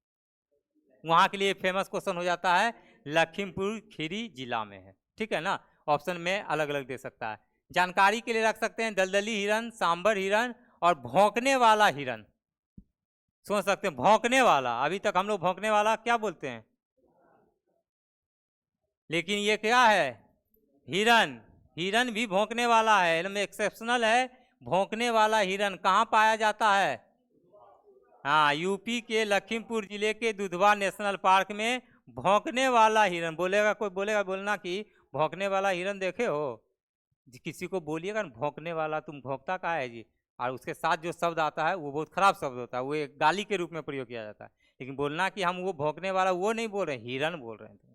वहां के लिए फेमस क्वेश्चन हो जाता है, लखीमपुर खीरी जिला में है। ठीक है ना, ऑप्शन में अलग अलग दे सकता है। जानकारी के लिए रख सकते हैं दलदली हिरन, सांबर हिरन और भौंकने वाला हिरन। सोच सकते हैं भौंकने वाला, अभी तक हम लोग भौंकने वाला क्या बोलते हैं, लेकिन ये क्या है? हिरन। हिरन भी भौंकने वाला है, एकदम एक्सेप्शनल है। भौंकने वाला हिरन कहाँ पाया जाता है? हाँ, यूपी के लखीमपुर जिले के दुधवा नेशनल पार्क में भौंकने वाला हिरन। बोलेगा कोई, बोलेगा बोलना कि भौंकने वाला हिरन देखे हो, किसी को बोलिएगा ना भौंकने वाला, तुम भौंकता का है जी, और उसके साथ जो शब्द आता है वो बहुत खराब शब्द होता है, वो एक गाली के रूप में प्रयोग किया जाता है। लेकिन बोलना कि हम वो भौंकने वाला वो नहीं बोल रहे, हिरन बोल रहे हैं।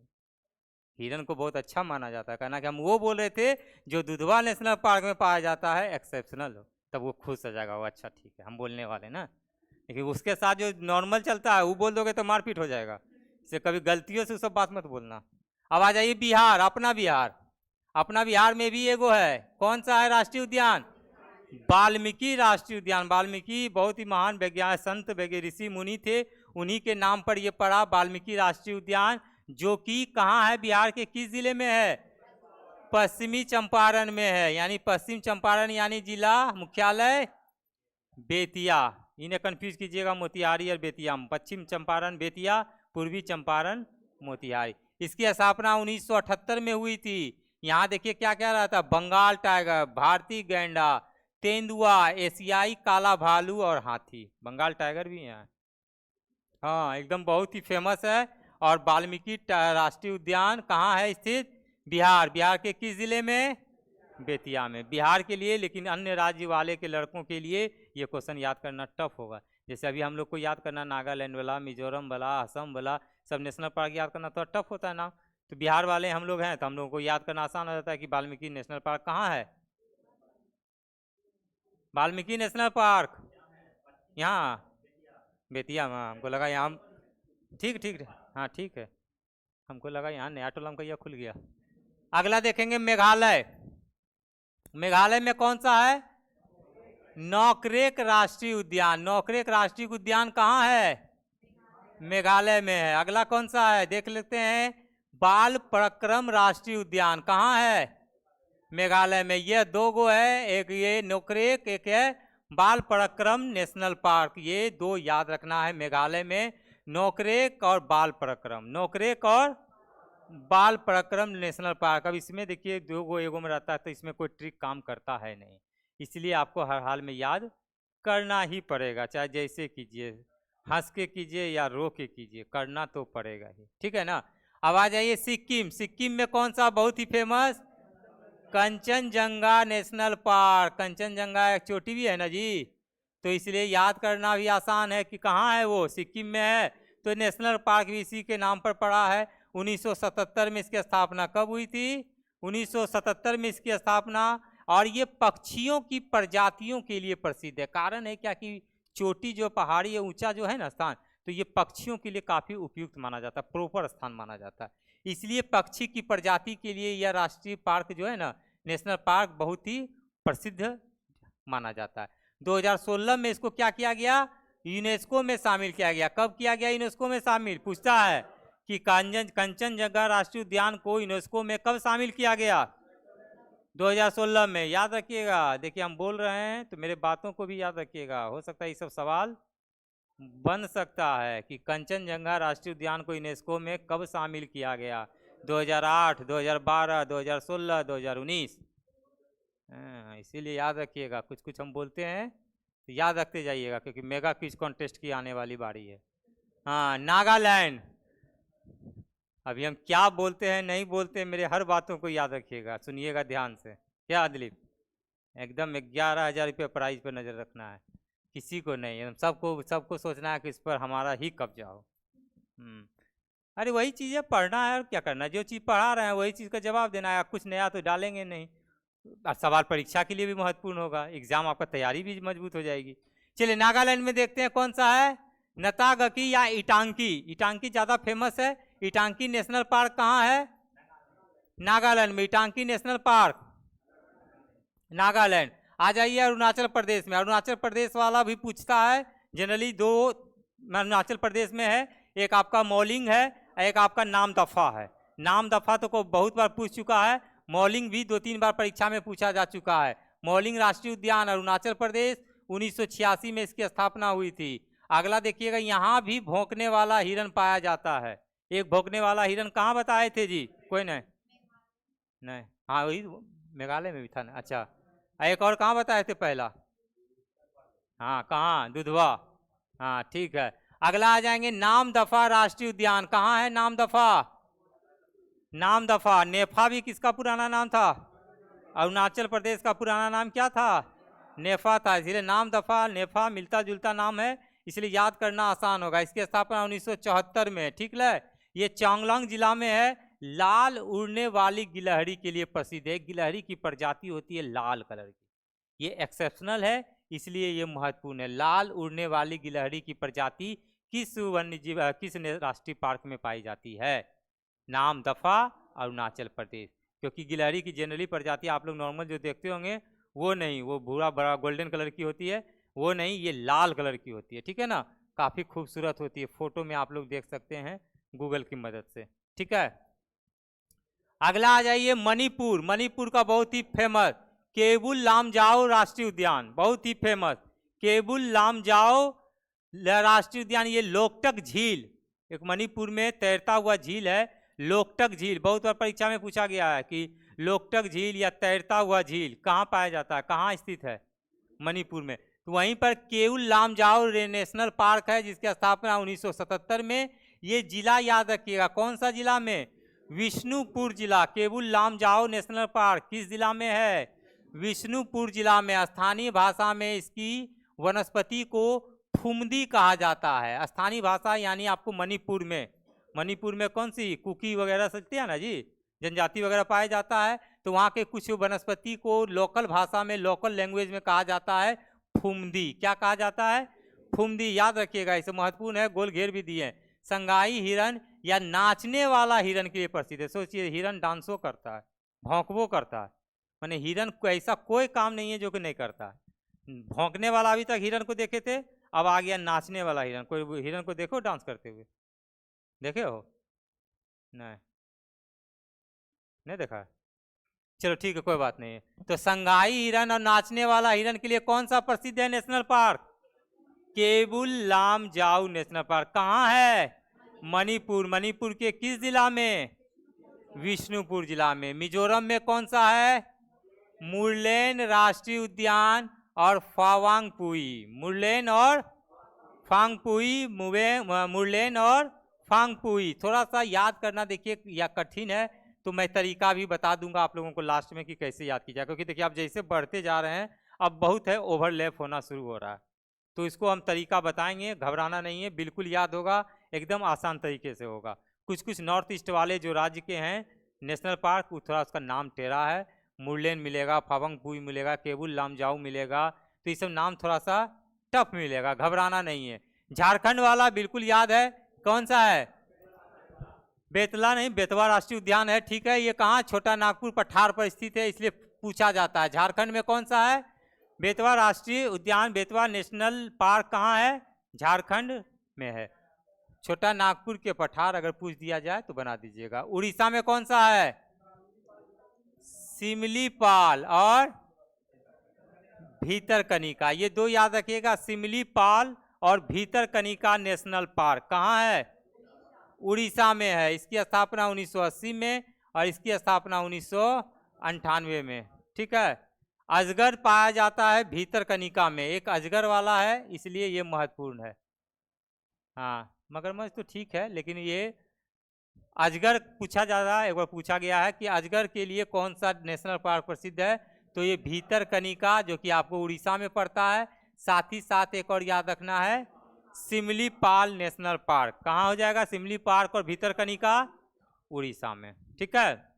हिरन को बहुत अच्छा माना जाता है, कहना कि हम वो बोल रहे थे जो दुधवा नेशनल पार्क में पाया जाता है, एक्सेप्शनल हो, तब वो खुश हो जाएगा, वो अच्छा ठीक है हम बोलने वाले ना। लेकिन उसके साथ जो नॉर्मल चलता है वो बोल दोगे तो मारपीट हो जाएगा, इससे कभी गलतियों से सब बात मत बोलना। अब आ जाइए बिहार, अपना बिहार। अपना बिहार में भी एगो है, कौन सा है राष्ट्रीय उद्यान? वाल्मीकि राष्ट्रीय उद्यान। वाल्मीकि बहुत ही महान वैज्ञानिक, संत, वैज्ञानिक, ऋषि मुनि थे, उन्हीं के नाम पर ये पड़ा वाल्मीकि राष्ट्रीय उद्यान, जो कि कहाँ है? बिहार के किस जिले में है? पश्चिमी चंपारण में है, यानी पश्चिम चंपारण यानी जिला मुख्यालय बेतिया। इन्हें कंफ्यूज कीजिएगा मोतिहारी और बेतिया। पश्चिम चंपारण बेतिया, पूर्वी चंपारण मोतिहारी। इसकी स्थापना 1978 में हुई थी। यहाँ देखिए क्या क्या रहता है, बंगाल टाइगर, भारतीय गैंडा, तेंदुआ, एशियाई काला भालू और हाथी। बंगाल टाइगर भी है, हाँ एकदम बहुत ही फेमस है। और वाल्मीकि राष्ट्रीय उद्यान कहाँ है स्थित? बिहार। बिहार के किस जिले में? बेतिया में। बिहार के लिए, लेकिन अन्य राज्य वाले के लड़कों के लिए ये क्वेश्चन याद करना टफ होगा। जैसे अभी हम लोग को याद करना नागालैंड वाला, मिजोरम वाला, असम वाला, सब नेशनल पार्क याद करना थोड़ा टफ होता है ना। तो बिहार वाले हम लोग हैं तो हम लोगों को याद करना आसान हो जाता है कि वाल्मीकि नेशनल पार्क कहाँ है। वाल्मीकि नेशनल पार्क यहाँ बेतिया में। हमको लगा यहाँ, ठीक ठीक, हाँ ठीक है, हमको लगा यहाँ नया टोला का यह खुल गया। अगला देखेंगे मेघालय। मेघालय में कौन सा है? नौकरेक राष्ट्रीय उद्यान। नौकरेक राष्ट्रीय उद्यान कहाँ है? मेघालय में है। अगला कौन सा है देख लेते हैं, बाल पराक्रम राष्ट्रीय उद्यान कहाँ है? मेघालय में। ये दो गो है, एक ये नौकरेक, एक है बाल पराक्रम नेशनल पार्क। ये दो याद रखना है मेघालय में, नौकरेक और बाल पराक्रम। नौकरेक और बाल पराक्रम नेशनल पार्क। अब इसमें देखिए दो गो एगो में रहता है तो इसमें कोई ट्रिक काम करता है नहीं, इसलिए आपको हर हाल में याद करना ही पड़ेगा, चाहे जैसे कीजिए, हंस के कीजिए या रो के कीजिए, करना तो पड़ेगा ही। ठीक है ना। अब आ जाइए सिक्किम। सिक्किम में कौन सा बहुत ही famous? Kanchenjunga national park. Kanchenjunga एक चोटी भी है ना जी, तो इसलिए याद करना भी आसान है कि कहाँ है वो, सिक्किम में है। तो नेशनल पार्क भी इसी के नाम पर पड़ा है। 1977 में इसकी स्थापना कब हुई थी? 1977 में इसकी स्थापना। और ये पक्षियों की प्रजातियों के लिए प्रसिद्ध है। कारण है क्या कि चोटी जो पहाड़ी है, ऊंचा जो है ना स्थान, तो ये पक्षियों के लिए काफ़ी उपयुक्त माना जाता है, प्रॉपर स्थान माना जाता है। इसलिए पक्षी की प्रजाति के लिए यह राष्ट्रीय पार्क जो है ना, नेशनल पार्क, बहुत ही प्रसिद्ध माना जाता है। 2016 में इसको क्या किया गया, यूनेस्को में शामिल किया गया। कब किया गया यूनेस्को में शामिल, पूछता है कि कंचनजंगा राष्ट्रीय उद्यान को यूनेस्को में कब शामिल किया गया, 2016 में। याद रखिएगा, देखिए हम बोल रहे हैं तो मेरे बातों को भी याद रखिएगा, हो सकता है ये सब सवाल बन सकता है कि कंचनजंगा राष्ट्रीय उद्यान को यूनेस्को में कब शामिल किया गया, 2008, 2012, 2016, 2019। इसीलिए याद रखिएगा, कुछ कुछ हम बोलते हैं तो याद रखते जाइएगा, क्योंकि मेगा क्विज कॉन्टेस्ट की आने वाली बारी है। हाँ, नागालैंड। अभी हम क्या बोलते हैं नहीं बोलते हैं, मेरे हर बातों को याद रखिएगा, सुनिएगा ध्यान से। क्या दिलीप, एकदम 11,000 रुपये प्राइज पर नज़र रखना है, किसी को नहीं, एकदम सबको सोचना है कि इस पर हमारा ही कब्जा हो। अरे वही चीज़ें पढ़ना है और क्या करना है, जो चीज़ पढ़ा रहे हैं वही चीज़ का जवाब देना है, कुछ नया तो डालेंगे नहीं। सवाल परीक्षा के लिए भी महत्वपूर्ण होगा, एग्जाम आपका तैयारी भी मजबूत हो जाएगी। चलिए नागालैंड में देखते हैं कौन सा है, नतागकी या इटांकी। इटांकी ज़्यादा फेमस है। इटांकी नेशनल पार्क कहाँ है, नागालैंड में। इटांकी नेशनल पार्क नागालैंड। आ जाइए अरुणाचल प्रदेश में। अरुणाचल प्रदेश वाला भी पूछता है, जनरली दो अरुणाचल प्रदेश में है, एक आपका मॉलिंग है, एक आपका नामदफा है। नामदफा तो को बहुत बार पूछ चुका है, मॉलिंग भी 2-3 बार परीक्षा में पूछा जा चुका है। मॉलिंग राष्ट्रीय उद्यान अरुणाचल प्रदेश, 1986 में इसकी स्थापना हुई थी। अगला देखिएगा, यहाँ भी भौंकने वाला हिरन पाया जाता है। एक भौंकने वाला हिरन कहाँ बताए थे जी, कोई नहीं, हाँ वही मेघालय में भी था ना। अच्छा, एक और कहाँ बताए थे पहला, हाँ कहाँ, दुधवा। हाँ ठीक है। अगला आ जाएंगे नामदफा राष्ट्रीय उद्यान। कहाँ है नामदफा, नामदफा। नेफा भी किसका पुराना नाम था, अरुणाचल प्रदेश का पुराना नाम क्या था, नेफा था। इसलिए नामदफा नेफा मिलता जुलता नाम है, इसलिए याद करना आसान होगा। इसकी स्थापना 1974 में, ठीक है। ये चांगलांग जिला में है। लाल उड़ने वाली गिलहरी के लिए प्रसिद्ध है। गिलहरी की प्रजाति होती है लाल कलर की, ये एक्सेप्शनल है, इसलिए ये महत्वपूर्ण है। लाल उड़ने वाली गिलहरी की प्रजाति किस वन्यजीव किस राष्ट्रीय पार्क में पाई जाती है, नामदफा अरुणाचल प्रदेश। क्योंकि गिलहरी की जनरली प्रजाति आप लोग नॉर्मल जो देखते होंगे वो नहीं, वो भूरा बड़ा गोल्डन कलर की होती है, वो नहीं, ये लाल कलर की होती है, ठीक है ना। काफ़ी खूबसूरत होती है, फोटो में आप लोग देख सकते हैं गूगल की मदद से, ठीक है। अगला आ जाइए मणिपुर। मणिपुर का बहुत ही फेमस केबुल लामजाओ राष्ट्रीय उद्यान, बहुत ही फेमस केबुल लामजाओ राष्ट्रीय उद्यान। ये लोकटक झील, एक मणिपुर में तैरता हुआ झील है, लोकटक झील। बहुत बार परीक्षा में पूछा गया है कि लोकटक झील या तैरता हुआ झील कहाँ पाया जाता है, कहाँ स्थित है, मणिपुर में। तो वहीं पर केबुल लामजाओ नेशनल पार्क है, जिसकी स्थापना 1977 में। ये जिला याद रखिएगा, कौन सा जिला में, विष्णुपुर जिला। केबुल लामजाओ नेशनल पार्क किस जिला में है, विष्णुपुर जिला में। स्थानीय भाषा में इसकी वनस्पति को फुमदी कहा जाता है। स्थानीय भाषा यानी आपको मणिपुर में कौन सी कुकी वगैरह सकते हैं ना जी, जनजाति वगैरह पाया जाता है, तो वहाँ के कुछ वनस्पति को लोकल भाषा में, लोकल लैंग्वेज में कहा जाता है फुमदी। क्या कहा जाता है, फुमदी। याद रखिएगा, इसे महत्वपूर्ण है, गोल घेर भी दिए। संगाई हिरन या नाचने वाला हिरन के लिए प्रसिद्ध है। सोचिए, हिरन डांसो करता है, भौंकवो करता है, माने हिरन को ऐसा कोई काम नहीं है जो कि नहीं करता है। भौंकने वाला अभी तक हिरन को देखे थे, अब आ गया नाचने वाला हिरन। कोई हिरन को देखो डांस करते हुए, देखे हो, नहीं देखा, चलो ठीक है, कोई बात नहीं है। तो संगाई हिरन और नाचने वाला हिरन के लिए कौन सा प्रसिद्ध है national park, Keibul Lamjao national park. कहाँ है, मणिपुर। मणिपुर के किस जिला में, विष्णुपुर जिला में। मिजोरम में कौन सा है, मुरलेन राष्ट्रीय उद्यान और फावांगपुई। मुरलेन और फांगपुई, मुरलेन और फांगपुई। थोड़ा सा याद करना, देखिए या कठिन है, तो मैं तरीका भी बता दूंगा आप लोगों को लास्ट में कि कैसे याद की जाए। क्योंकि देखिए आप जैसे बढ़ते जा रहे हैं, अब बहुत है, ओवरलैप होना शुरू हो रहा है, तो इसको हम तरीका बताएंगे, घबराना नहीं है, बिल्कुल याद होगा, एकदम आसान तरीके से होगा। कुछ कुछ नॉर्थ ईस्ट वाले जो राज्य के हैं नेशनल पार्क, थोड़ा उसका नाम टेढ़ा है। मुरलेन मिलेगा, फावंगपुई मिलेगा, केबुल लामजाओ मिलेगा, तो ये सब नाम थोड़ा सा टफ मिलेगा, घबराना नहीं है। झारखंड वाला बिल्कुल याद है, कौन सा है? बेतला नहीं, बेतवा राष्ट्रीय उद्यान है, ठीक है। ये कहाँ? छोटा नागपुर पठार पर स्थित है, इसलिए पूछा जाता है। झारखंड में कौन सा है? बेतवा राष्ट्रीय उद्यान, बेतवा नेशनल पार्क कहाँ है? झारखंड में है। छोटा नागपुर के पठार अगर पूछ दिया जाए तो बना दीजिएगा। उड़ीसा में कौन सा है? सिमलीपाल और भीतरकनिका, ये दो याद रखिएगा। सिमलीपाल और भीतरकनिका नेशनल पार्क कहाँ है? उड़ीसा में है। इसकी स्थापना 1980 में और इसकी स्थापना 1998 में, ठीक है। अजगर पाया जाता है भीतरकनिका में, एक अजगर वाला है, इसलिए ये महत्वपूर्ण है। हाँ, मगरमच्छ तो ठीक है, लेकिन ये अजगर पूछा जा रहा है, एक बार पूछा गया है कि अजगर के लिए कौन सा नेशनल पार्क प्रसिद्ध है, तो ये भीतरकनिका जो कि आपको उड़ीसा में पड़ता है। साथ ही साथ एक और याद रखना है, सिमलीपाल नेशनल पार्क कहाँ हो जाएगा? सिमली पार्क और भीतरकनिका उड़ीसा में, ठीक है।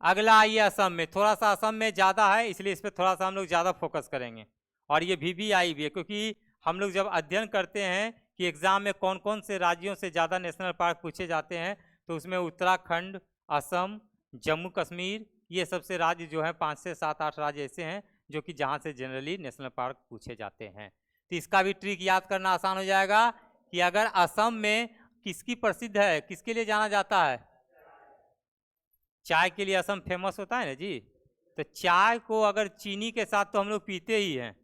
अगला आइए असम में। थोड़ा सा असम में ज़्यादा है, इसलिए इस पर थोड़ा सा हम लोग ज़्यादा फोकस करेंगे। और ये VVI भी है, क्योंकि हम लोग जब अध्ययन करते हैं कि एग्जाम में कौन कौन से राज्यों से ज़्यादा नेशनल पार्क पूछे जाते हैं, तो उसमें उत्तराखंड, असम, जम्मू कश्मीर, ये सबसे राज्य जो हैं 5 से 7-8 राज्य ऐसे हैं जो कि जहाँ से जनरली नेशनल पार्क पूछे जाते हैं। तो इसका भी ट्रिक याद करना आसान हो जाएगा कि अगर असम में किसकी प्रसिद्ध है, किसके लिए जाना जाता है? चाय के लिए असम फेमस होता है ना जी। तो चाय को अगर चीनी के साथ तो हम लोग पीते ही हैं,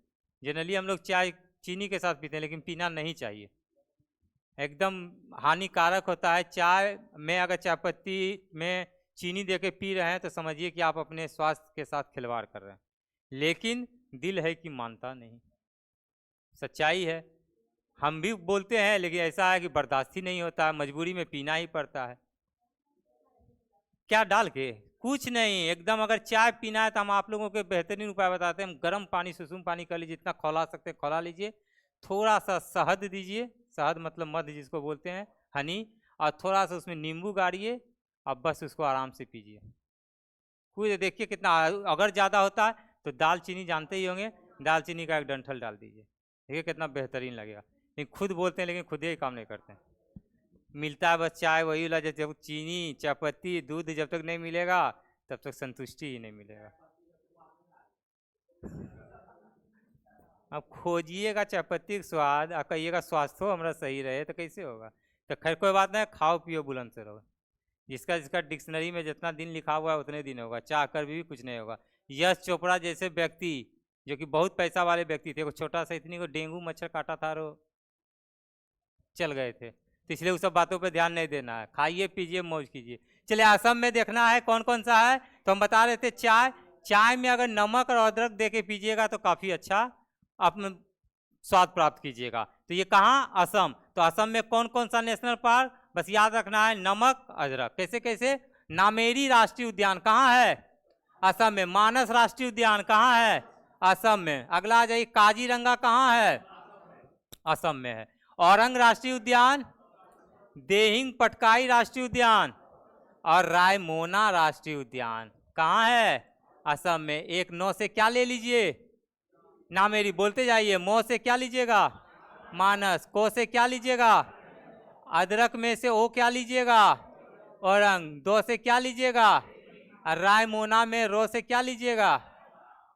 जनरली हम लोग चाय चीनी के साथ पीते हैं, लेकिन पीना नहीं चाहिए, एकदम हानिकारक होता है। चाय में अगर चाय पत्ती में चीनी देके पी रहे हैं तो समझिए कि आप अपने स्वास्थ्य के साथ खिलवाड़ कर रहे हैं। लेकिन दिल है कि मानता नहीं, सच्चाई है। हम भी बोलते हैं, लेकिन ऐसा है कि बर्दाश्त ही नहीं होता है, मजबूरी में पीना ही पड़ता है। क्या डाल के? कुछ नहीं, एकदम अगर चाय पीना है तो हम आप लोगों के बेहतरीन उपाय बताते हैं। हम गर्म पानी, सुसुम पानी कर लीजिए, जितना खौला सकते हैं खौला लीजिए, थोड़ा सा शहद दीजिए, शहद मतलब मध जिसको बोलते हैं, हनी, और थोड़ा सा उसमें नींबू गाड़िए, अब बस उसको आराम से पीजिए। खुद देखिए कितना, अगर ज़्यादा होता है तो दालचीनी जानते ही होंगे, दालचीनी का एक डंठल डाल दीजिए, देखिए कितना बेहतरीन लगेगा। लेकिन खुद बोलते हैं लेकिन खुद ही काम नहीं करते हैं। मिलता है बस चाय वही वाला, जब चीनी, चायपत्ती, दूध जब तक नहीं मिलेगा तब तक संतुष्टि ही नहीं मिलेगा। अब खोजिएगा चायपत्ती का स्वाद, आप कहिएगा स्वास्थ्य हमारा सही रहे, तो कैसे होगा? तो खैर कोई बात नहीं, खाओ पियो बुलंद से रहो। जिसका जिसका डिक्शनरी में जितना दिन लिखा हुआ है उतने दिन होगा, चाह कर भी कुछ नहीं होगा। यश चोपड़ा जैसे व्यक्ति जो कि बहुत पैसा वाले व्यक्ति थे, वो छोटा सा इतनी को डेंगू मच्छर काटा था, रो चल गए थे। तो इसलिए उस सब बातों पे ध्यान नहीं देना है, खाइए पीजिए मौज कीजिए। चलिए असम में देखना है कौन कौन सा है, तो हम बता रहे थे चाय। चाय में अगर नमक और अदरक दे के पीजिएगा तो काफ़ी अच्छा आप स्वाद प्राप्त कीजिएगा। तो ये कहाँ? असम। तो असम में कौन कौन सा नेशनल पार्क? बस याद रखना है, नमक अदरक। कैसे कैसे? नामेरी राष्ट्रीय उद्यान कहाँ है? असम में। मानस राष्ट्रीय उद्यान कहाँ है? असम में। अगला आ जाइए, काजीरंगा कहाँ है? असम में है। औरंग राष्ट्रीय उद्यान, देहिंग पटकाई राष्ट्रीय उद्यान और रायमोना राष्ट्रीय उद्यान कहाँ है? असम में। एक 9 से क्या ले लीजिए? नामेरी, बोलते जाइए। मो से क्या लीजिएगा? मानस। को से क्या लीजिएगा? अदरक में से ओ क्या लीजिएगा? औरंग। 2 से क्या लीजिएगा? रायमोना में रो से क्या लीजिएगा?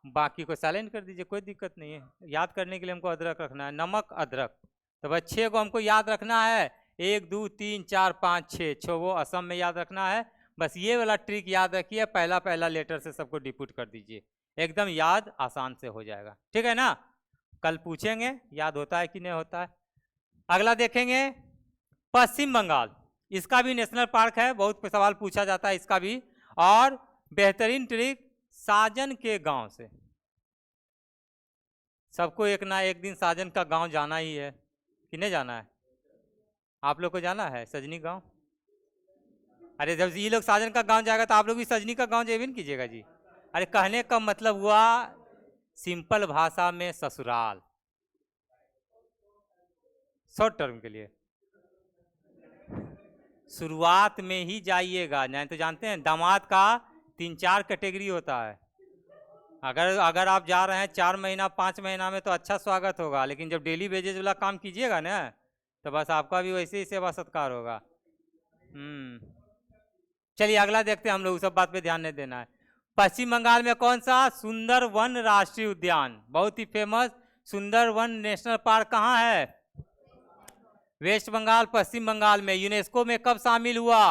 बाकी को साइलेंट कर दीजिए, कोई दिक्कत नहीं है। याद करने के लिए हमको अदरक रखना है, नमक अदरक। तो बस 6 को हमको याद रखना है, 1 2 3 4 5 6 वो असम में याद रखना है। बस ये वाला ट्रिक याद रखिए, पहला पहला लेटर से सबको डिपुट कर दीजिए, एकदम याद आसान से हो जाएगा, ठीक है ना। कल पूछेंगे याद होता है कि नहीं होता है। अगला देखेंगे पश्चिम बंगाल, इसका भी नेशनल पार्क है, बहुत सवाल पूछा जाता है इसका भी। और बेहतरीन ट्रिक, साजन के गांव से। सबको एक ना एक दिन साजन का गांव जाना ही है कि नहीं जाना है? आप लोग को जाना है सजनी गांव? अरे जब ये लोग साजन का गांव जाएगा तो आप लोग भी सजनी का गांव जेबिन कीजिएगा जी। अरे कहने का मतलब हुआ सिंपल भाषा में ससुराल, शॉर्ट टर्म के लिए। शुरुआत में ही जाइएगा, नहीं तो जानते हैं दामाद का 3-4 कैटेगरी होता है। अगर अगर आप जा रहे हैं 4 महीना 5 महीना में तो अच्छा स्वागत होगा, लेकिन जब डेली वेजेज वाला काम कीजिएगा ना तो बस आपका भी वैसे ही सेवा सत्कार होगा। चलिए अगला देखते हैं हम लोग, उस सब बात पे ध्यान नहीं देना है। पश्चिम बंगाल में कौन सा सुंदरवन राष्ट्रीय उद्यान, बहुत ही फेमस सुंदरवन नेशनल पार्क कहाँ है? वेस्ट बंगाल, पश्चिम बंगाल में। यूनेस्को में कब शामिल हुआ?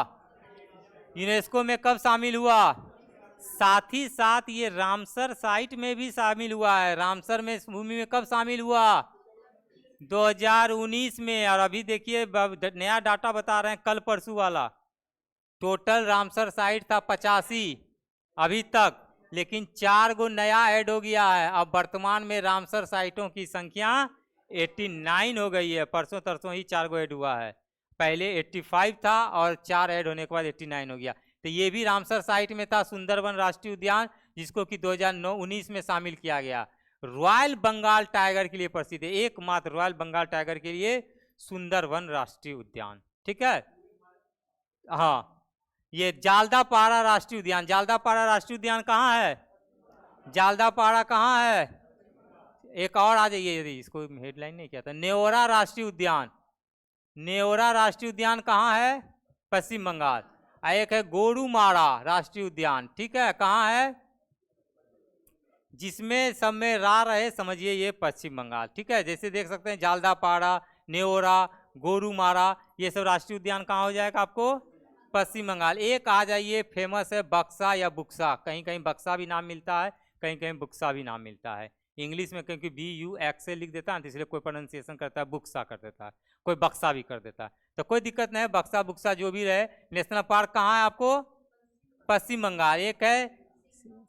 यूनेस्को में कब शामिल हुआ? साथ ही साथ ये रामसर साइट में भी शामिल हुआ है। रामसर में इस भूमि में कब शामिल हुआ? 2019 में। और अभी देखिए नया डाटा बता रहे हैं कल परसों वाला, टोटल रामसर साइट था 85 अभी तक, लेकिन 4 गो नया ऐड हो गया है। अब वर्तमान में रामसर साइटों की संख्या 89 हो गई है। परसों तरसों ही 4 गो ऐड हुआ है, पहले 85 था और 4 ऐड होने के बाद 89 हो गया। तो ये भी रामसर साइट में था सुंदरवन राष्ट्रीय उद्यान, जिसको कि 2019 में शामिल किया गया। रॉयल बंगाल टाइगर के लिए प्रसिद्ध है, एकमात्र रॉयल बंगाल टाइगर के लिए सुंदरवन राष्ट्रीय उद्यान। ठीक है, हाँ। ये जालदापाड़ा राष्ट्रीय उद्यान, जालदापाड़ा राष्ट्रीय उद्यान कहाँ है? जालदापाड़ा कहाँ है? एक और आ जाइए, यदि इसको हेडलाइन नहीं किया था। नेओरा राष्ट्रीय उद्यान, नेओरा राष्ट्रीय उद्यान कहाँ है? पश्चिम बंगाल। एक है गोरुमारा राष्ट्रीय उद्यान, ठीक है, कहाँ है? जिसमें सब में रा रहे, समझिए ये पश्चिम बंगाल। ठीक है, जैसे देख सकते हैं जालदापाड़ा, नेओरा, गोरुमारा, ये सब राष्ट्रीय उद्यान कहाँ हो जाएगा आपको? पश्चिम बंगाल। एक आ जाइए फेमस है बक्सा या बुक्सा, कहीं कहीं बक्सा भी नाम मिलता है, कहीं कहीं बुक्सा भी नाम मिलता है। इंग्लिश में क्योंकि BUX लिख देता है इसलिए कोई प्रोनाउंसिएशन करता है बुक्सा कर देता है, कोई बक्सा भी कर देता है, तो कोई दिक्कत नहीं है, बक्सा बुक्सा जो भी रहे। नेशनल पार्क कहाँ है आपको? पश्चिम बंगाल। एक है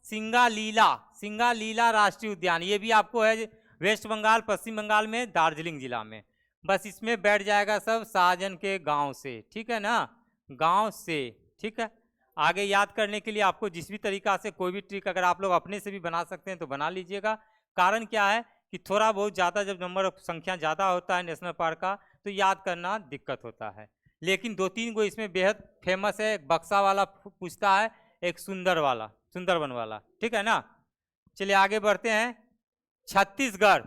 सिंगालीला, सिंगालीला राष्ट्रीय उद्यान, ये भी आपको है वेस्ट बंगाल, पश्चिम बंगाल में, दार्जिलिंग जिला में। बस इसमें बैठ जाएगा सब साजन के गांव से, ठीक है ना, गांव से। ठीक है, आगे याद करने के लिए आपको जिस भी तरीका से कोई भी ट्रिक अगर आप लोग अपने से भी बना सकते हैं तो बना लीजिएगा। कारण क्या है कि थोड़ा बहुत ज़्यादा जब नंबर संख्या ज़्यादा होता है नेशनल पार्क का तो याद करना दिक्कत होता है। लेकिन 2-3 गो इसमें बेहद फेमस है, एक बक्सा वाला पूछता है, एक सुंदरवन वाला, ठीक है ना। चलिए आगे बढ़ते हैं। छत्तीसगढ़,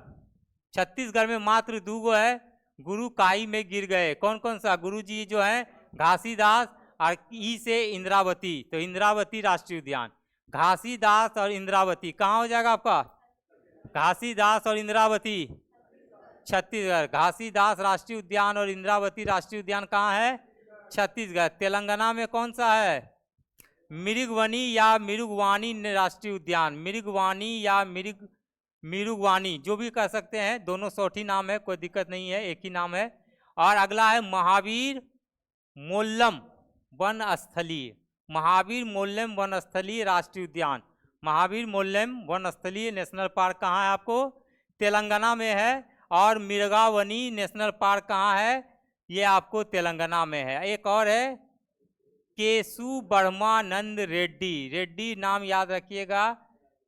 छत्तीसगढ़ में मात्र 2 गो है, गुरु काई में गिर गए। कौन कौन सा? गुरु जी जो है घासीदास और ई से इंद्रावती, तो इंद्रावती राष्ट्रीय उद्यान। घासीदास और इंद्रावती कहाँ हो जाएगा आपका? घासीदास और इंद्रावती छत्तीसगढ़। घासीदास राष्ट्रीय उद्यान और इंद्रावती राष्ट्रीय उद्यान कहाँ है? छत्तीसगढ़। तेलंगाना में कौन सा है? मिरुगवनी या मिरुगवानी राष्ट्रीय उद्यान, मिरुगवानी या मिरुगवानी जो भी कह सकते हैं, दोनों सौठी नाम है, कोई दिक्कत नहीं है, एक ही नाम है। और अगला है महावीर मोल्लम वन स्थलीय, महावीर मोल्लम वन स्थलीय राष्ट्रीय उद्यान। महावीर मोल्लम वन स्थलीय नेशनल पार्क कहाँ है आपको? तेलंगाना में है। और मिर्गावनी नेशनल पार्क कहाँ है? ये आपको तेलंगाना में है। एक और है केशु ब्रह्मानंद रेड्डी, रेड्डी नाम याद रखिएगा,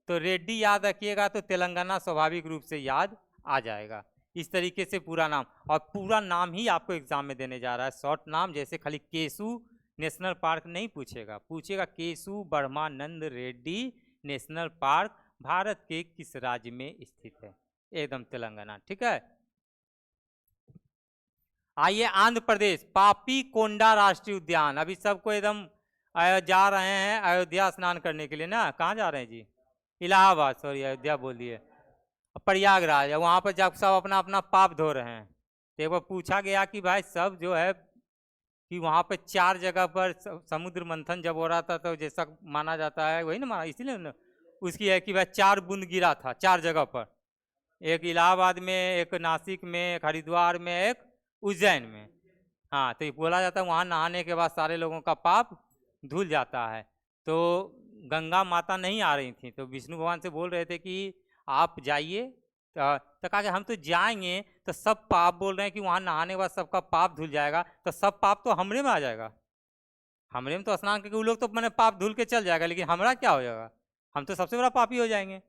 तो रेड्डी याद रखिएगा तो तेलंगाना स्वाभाविक रूप से याद आ जाएगा। इस तरीके से पूरा नाम, और पूरा नाम ही आपको एग्जाम में देने जा रहा है, शॉर्ट नाम, जैसे खाली केशु नेशनल पार्क नहीं पूछेगा, पूछेगा केशु ब्रह्मानंद रेड्डी नेशनल पार्क भारत के किस राज्य में स्थित है? एकदम तेलंगाना। ठीक है, आइए आंध्र प्रदेश, पापी कोंडा राष्ट्रीय उद्यान। अभी सबको एकदम जा रहे हैं अयोध्या स्नान करने के लिए ना, कहाँ जा रहे हैं जी? इलाहाबाद, सॉरी अयोध्या बोल दिए, प्रयागराज। वहाँ पर जब सब अपना अपना पाप धो रहे हैं, तो एक बार पूछा गया कि भाई सब जो है कि वहाँ पे 4 जगह पर समुद्र मंथन जब हो रहा था तो जैसा माना जाता है वही ना माना, इसीलिए उसकी है कि भाई 4 बूंद गिरा था 4 जगह पर, एक इलाहाबाद में, एक नासिक में, एक हरिद्वार में, एक उज्जैन में। हाँ, तो बोला जाता है वहाँ नहाने के बाद सारे लोगों का पाप धुल जाता है। तो गंगा माता नहीं आ रही थी, तो विष्णु भगवान से बोल रहे थे कि आप जाइए, तो कहा कि हम तो जाएंगे तो सब पाप, बोल रहे हैं कि वहाँ नहाने के बाद सबका पाप धुल जाएगा, तो सब पाप तो हमरे में आ जाएगा, हमरे में तो स्नान करके वो लोग तो मैंने पाप धुल के चल जाएगा, लेकिन हमारा क्या हो जाएगा, हम तो सबसे बड़ा पापी हो जाएंगे।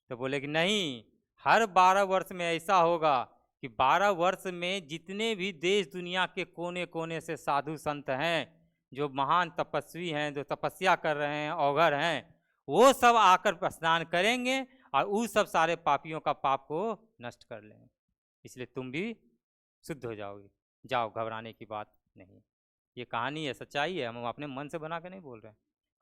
तो बोले कि नहीं, हर 12 वर्ष में ऐसा होगा कि 12 वर्ष में जितने भी देश दुनिया के कोने कोने से साधु संत हैं, जो महान तपस्वी हैं, जो तपस्या कर रहे हैं, औघर हैं, वो सब आकर स्नान करेंगे और उस सब सारे पापियों का पाप को नष्ट कर लेंगे, इसलिए तुम भी शुद्ध हो जाओगे। जाओ, घबराने की बात नहीं। ये कहानी है, सच्चाई है, हम अपने मन से बना के नहीं बोल रहे हैं।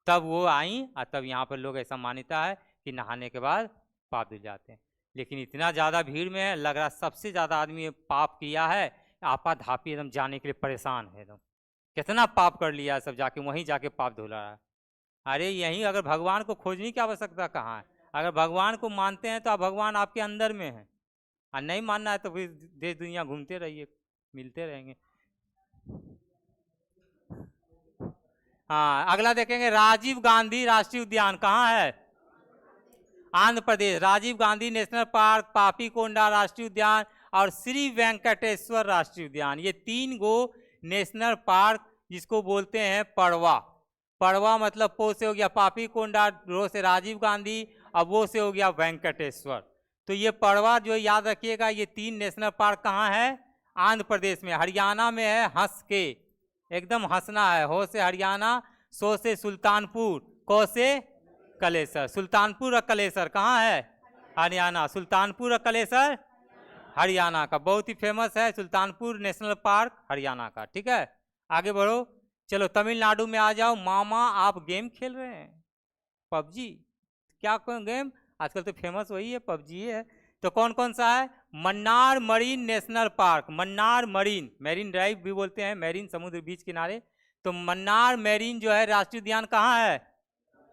तब वो आई और तब यहाँ पर लोग ऐसा मान्यता है कि नहाने के बाद पाप धुल जाते हैं। लेकिन इतना ज़्यादा भीड़ में है, लग रहा सबसे ज़्यादा आदमी पाप किया है, आपा धापी एकदम जाने के लिए परेशान है, एकदम कितना पाप कर लिया सब, जाके वहीं जाके पाप धुला रहा है। अरे यहीं अगर भगवान को खोजने की आवश्यकता कहाँ है? अगर भगवान को मानते हैं तो आप भगवान आपके अंदर में है, और नहीं मानना है तो फिर देश दुनिया घूमते रहिए, मिलते रहेंगे। हाँ, अगला देखेंगे, राजीव गांधी राष्ट्रीय उद्यान कहाँ है? आंध्र प्रदेश। राजीव गांधी नेशनल पार्क, पापीकोंडा राष्ट्रीय उद्यान और श्री वेंकटेश्वर राष्ट्रीय उद्यान, ये 3 गो नेशनल पार्क जिसको बोलते हैं पड़वा। पड़वा मतलब पो से हो गया पापीकोंडा, रो से राजीव गांधी, अब वो से हो गया वेंकटेश्वर। तो ये पड़वा जो याद रखिएगा, ये 3 नेशनल पार्क कहाँ है? आंध्र प्रदेश में। हरियाणा में है हंस के, एकदम हंसना है, हो से हरियाणा, सो से सुल्तानपुर, को से कलेसर। सुल्तानपुर और कलेसर कहाँ है? हरियाणा। सुल्तानपुर और कलेसर हरियाणा का, बहुत ही फेमस है सुल्तानपुर नेशनल पार्क हरियाणा का। ठीक है, आगे बढ़ो, चलो तमिलनाडु में आ जाओ। मामा आप गेम खेल रहे हैं, पबजी, क्या कौन गेम? आजकल तो फेमस वही है, पबजी है। तो कौन कौन सा है? Mannar marine national park, Mannar marine, marine drive भी बोलते हैं, मैरीन समुद्र बीच किनारे। तो मन्नार मैरीन जो है राष्ट्रीय उद्यान कहाँ है?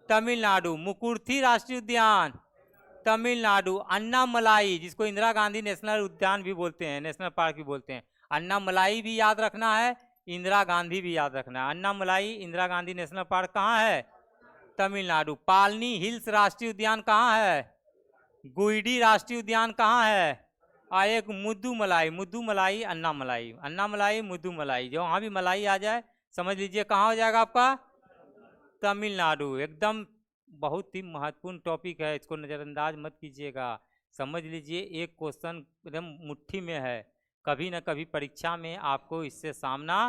तमिलनाडु। मुकुर्थी राष्ट्रीय उद्यान तमिलनाडु। अन्नामलाई, जिसको इंदिरा गांधी नेशनल उद्यान भी बोलते हैं, नेशनल पार्क भी बोलते हैं, अन्नामलाई भी याद रखना है, इंदिरा गांधी भी याद रखना है। अन्नामलाई इंदिरा गांधी नेशनल पार्क कहाँ है? तमिलनाडु। पालनी हिल्स राष्ट्रीय उद्यान कहाँ है? गुइडी राष्ट्रीय उद्यान कहाँ है? और एक मुद्दुमलाई, मुद्दुमलाई अन्नामलाई, अन्नामलाई मुद्दुमलाई, जो वहाँ भी मलाई आ जाए समझ लीजिए कहाँ हो जाएगा आपका? तमिलनाडु। एकदम बहुत ही महत्वपूर्ण टॉपिक है, इसको नज़रअंदाज मत कीजिएगा, समझ लीजिए एक क्वेश्चन एकदम मुट्ठी में है, कभी ना कभी परीक्षा में आपको इससे सामना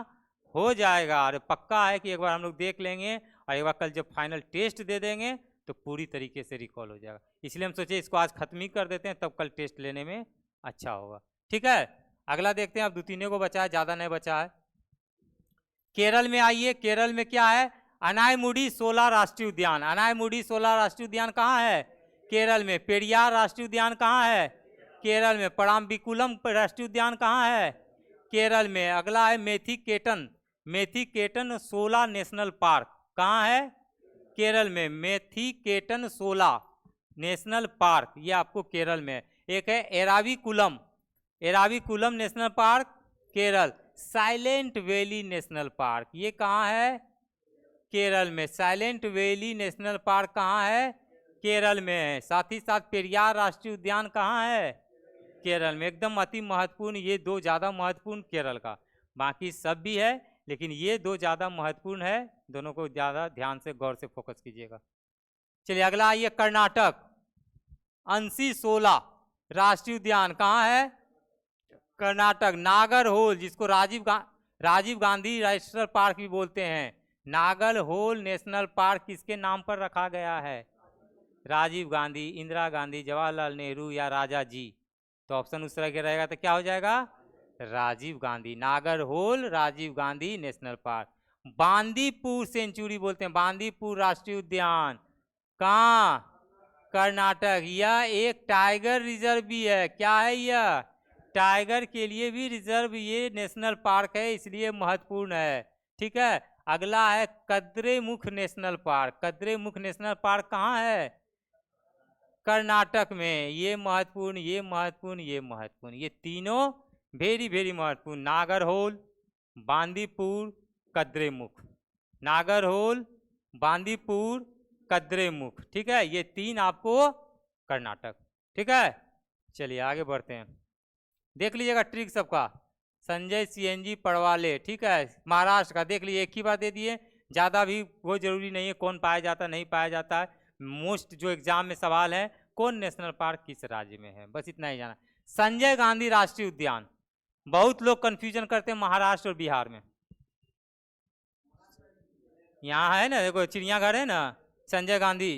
हो जाएगा। और पक्का है कि एक बार हम लोग देख लेंगे और एक बार कल जब फाइनल टेस्ट दे देंगे तो पूरी तरीके से रिकॉल हो जाएगा। इसलिए हम सोचे इसको आज खत्म ही कर देते हैं, तब कल टेस्ट लेने में अच्छा होगा। ठीक है, अगला देखते हैं, अब 2-3 को बचा है, ज़्यादा नहीं बचा है। केरल में आइए, केरल में क्या है? अनायमुडी शोला राष्ट्रीय उद्यान। अनायमुडी शोला राष्ट्रीय उद्यान कहाँ है? केरल में। पेरियार राष्ट्रीय उद्यान कहाँ है? केरल में। पराम्बिकुलम राष्ट्रीय उद्यान कहाँ है? केरल में। अगला है मेथिकेटन, मेथिकेटन शोला नेशनल पार्क कहाँ है? केरल में। मेथिकेटन शोला नेशनल पार्क, ये आपको केरल में। एक है Eravikulam, Eravikulam national park Kerala. Silent valley national park, ये कहाँ है? केरल में। साइलेंट वैली नेशनल पार्क कहाँ है? केरल में है। साथ ही साथ पेरियार राष्ट्रीय उद्यान कहाँ है? केरल में। एकदम अति महत्वपूर्ण, ये 2 ज़्यादा महत्वपूर्ण केरल का, बाकी सब भी है लेकिन ये 2 ज़्यादा महत्वपूर्ण है, दोनों को ज़्यादा ध्यान से गौर से फोकस कीजिएगा। चलिए अगला आइए, कर्नाटक। अंशी-शोला राष्ट्रीय उद्यान कहाँ है? कर्नाटक। नागरहोल, जिसको राजीव गांधी नेशनल पार्क भी बोलते हैं, नागरहोल नेशनल पार्क किसके नाम पर रखा गया है? राजीव गांधी, इंदिरा गांधी, जवाहरलाल नेहरू या राजा जी? तो ऑप्शन उस तरह के रहेगा तो क्या हो जाएगा? Rajiv Gandhi. Nagarhole Rajiv Gandhi national park. Bandipur sanctuary बोलते हैं, बांदीपुर राष्ट्रीय उद्यान कहाँ? कर्नाटक। यह एक टाइगर रिजर्व भी है, क्या है यह? टाइगर के लिए भी रिजर्व ये नेशनल पार्क है, इसलिए महत्वपूर्ण है। ठीक है, अगला है कद्रेमुख नेशनल पार्क। कद्रेमुख नेशनल पार्क कहाँ है? कर्नाटक में। ये महत्वपूर्ण, ये महत्वपूर्ण, ये महत्वपूर्ण, ये तीनों वेरी वेरी महत्वपूर्ण। नागरहोल, बांदीपुर, कद्रेमुख। नागरहोल, बांदीपुर, कद्रेमुख। ठीक है, ये 3 आपको कर्नाटक। ठीक है, चलिए आगे बढ़ते हैं, देख लीजिएगा ट्रिक सबका। संजय CNG पड़वाले, ठीक है, महाराष्ट्र का देख लीजिए, एक ही बार दे दिए, ज़्यादा भी वो जरूरी नहीं है कौन पाया जाता नहीं पाया जाता है। मोस्ट जो एग्जाम में सवाल है, कौन नेशनल पार्क किस राज्य में है, बस इतना ही जाना। संजय गांधी राष्ट्रीय उद्यान, बहुत लोग कंफ्यूजन करते हैं महाराष्ट्र और बिहार में। यहाँ है ना, देखो चिड़ियाघर है ना, संजय गांधी,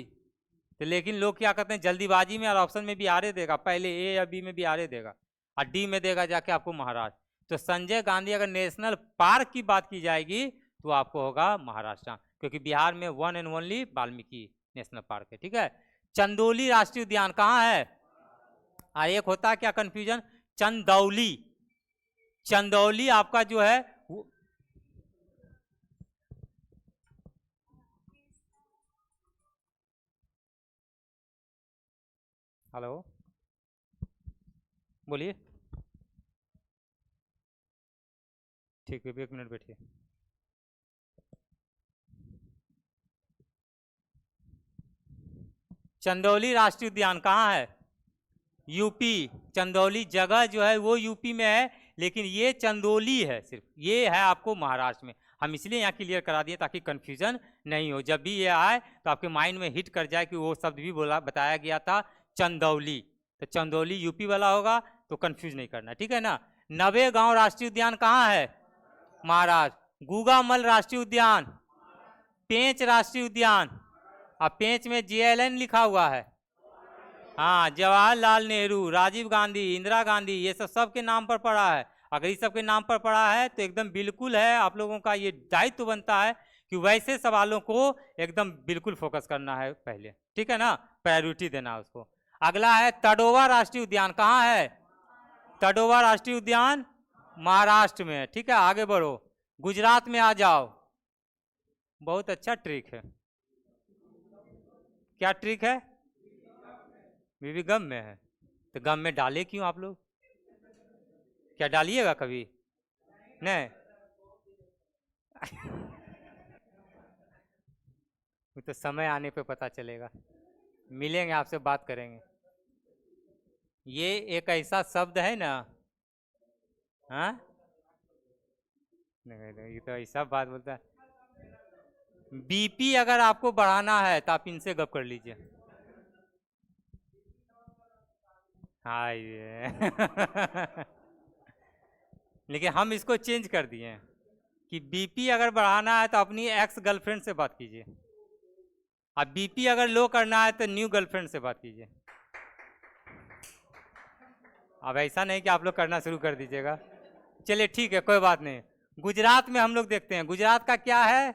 तो लेकिन लोग क्या करते हैं जल्दीबाजी में और ऑप्शन में बिहार देगा, पहले ए या बी में बिहार देगा और डी में देगा जाके आपको महाराष्ट्र। तो संजय गांधी अगर नेशनल पार्क की बात की जाएगी तो आपको होगा महाराष्ट्र, क्योंकि बिहार में one and only Valmiki national park है। ठीक है, चंदौली राष्ट्रीय उद्यान कहाँ है? एक होता है क्या कंफ्यूजन, चंदौली, चंदौली आपका जो है हेलो बोलिए, ठीक है 1 मिनट बैठिए। चंदौली राष्ट्रीय उद्यान कहाँ है? यूपी। चंदौली जगह जो है वो यूपी में है, लेकिन ये चंदौली है, सिर्फ ये है आपको महाराष्ट्र में। हम इसलिए यहाँ क्लियर करा दिए ताकि कंफ्यूजन नहीं हो, जब भी ये आए तो आपके माइंड में हिट कर जाए कि वो शब्द भी बोला बताया गया था चंदौली, तो चंदौली यूपी वाला होगा, तो कंफ्यूज नहीं करना। ठीक है ना। नवेगांव राष्ट्रीय उद्यान कहाँ है? महाराष्ट्र। गुगामल राष्ट्रीय उद्यान, पेंच राष्ट्रीय उद्यान, अब पेंच में JLN लिखा हुआ है, हाँ, जवाहरलाल नेहरू, राजीव गांधी, इंदिरा गांधी, ये सब सबके नाम पर पड़ा है। अगर इस सबके नाम पर पड़ा है तो एकदम बिल्कुल है, आप लोगों का ये दायित्व बनता है कि वैसे सवालों को एकदम बिल्कुल फोकस करना है पहले। ठीक है ना, प्रायोरिटी देना उसको। अगला है तडोवा राष्ट्रीय उद्यान, कहाँ है? तडोवा राष्ट्रीय उद्यान महाराष्ट्र में। ठीक है, आगे बढ़ो, गुजरात में आ जाओ। बहुत अच्छा ट्रिक है, क्या ट्रिक है? बीबी गम में है, तो गम में डाले क्यों आप लोग? क्या डालिएगा कभी? नहीं वो तो समय आने पे पता चलेगा, मिलेंगे आपसे बात करेंगे। ये एक ऐसा शब्द है ना, हाँ नहीं, ये तो ऐसा बात बोलता है। बीपी अगर आपको बढ़ाना है तो आप इनसे गप कर लीजिए। हाँ ये लेकिन हम इसको चेंज कर दिए हैं कि बीपी अगर बढ़ाना है तो अपनी एक्स गर्लफ्रेंड से बात कीजिए, अब बीपी अगर लो करना है तो न्यू गर्लफ्रेंड से बात कीजिए। अब ऐसा नहीं कि आप लोग करना शुरू कर दीजिएगा। चलिए ठीक है, कोई बात नहीं। गुजरात में हम लोग देखते हैं, गुजरात का क्या है?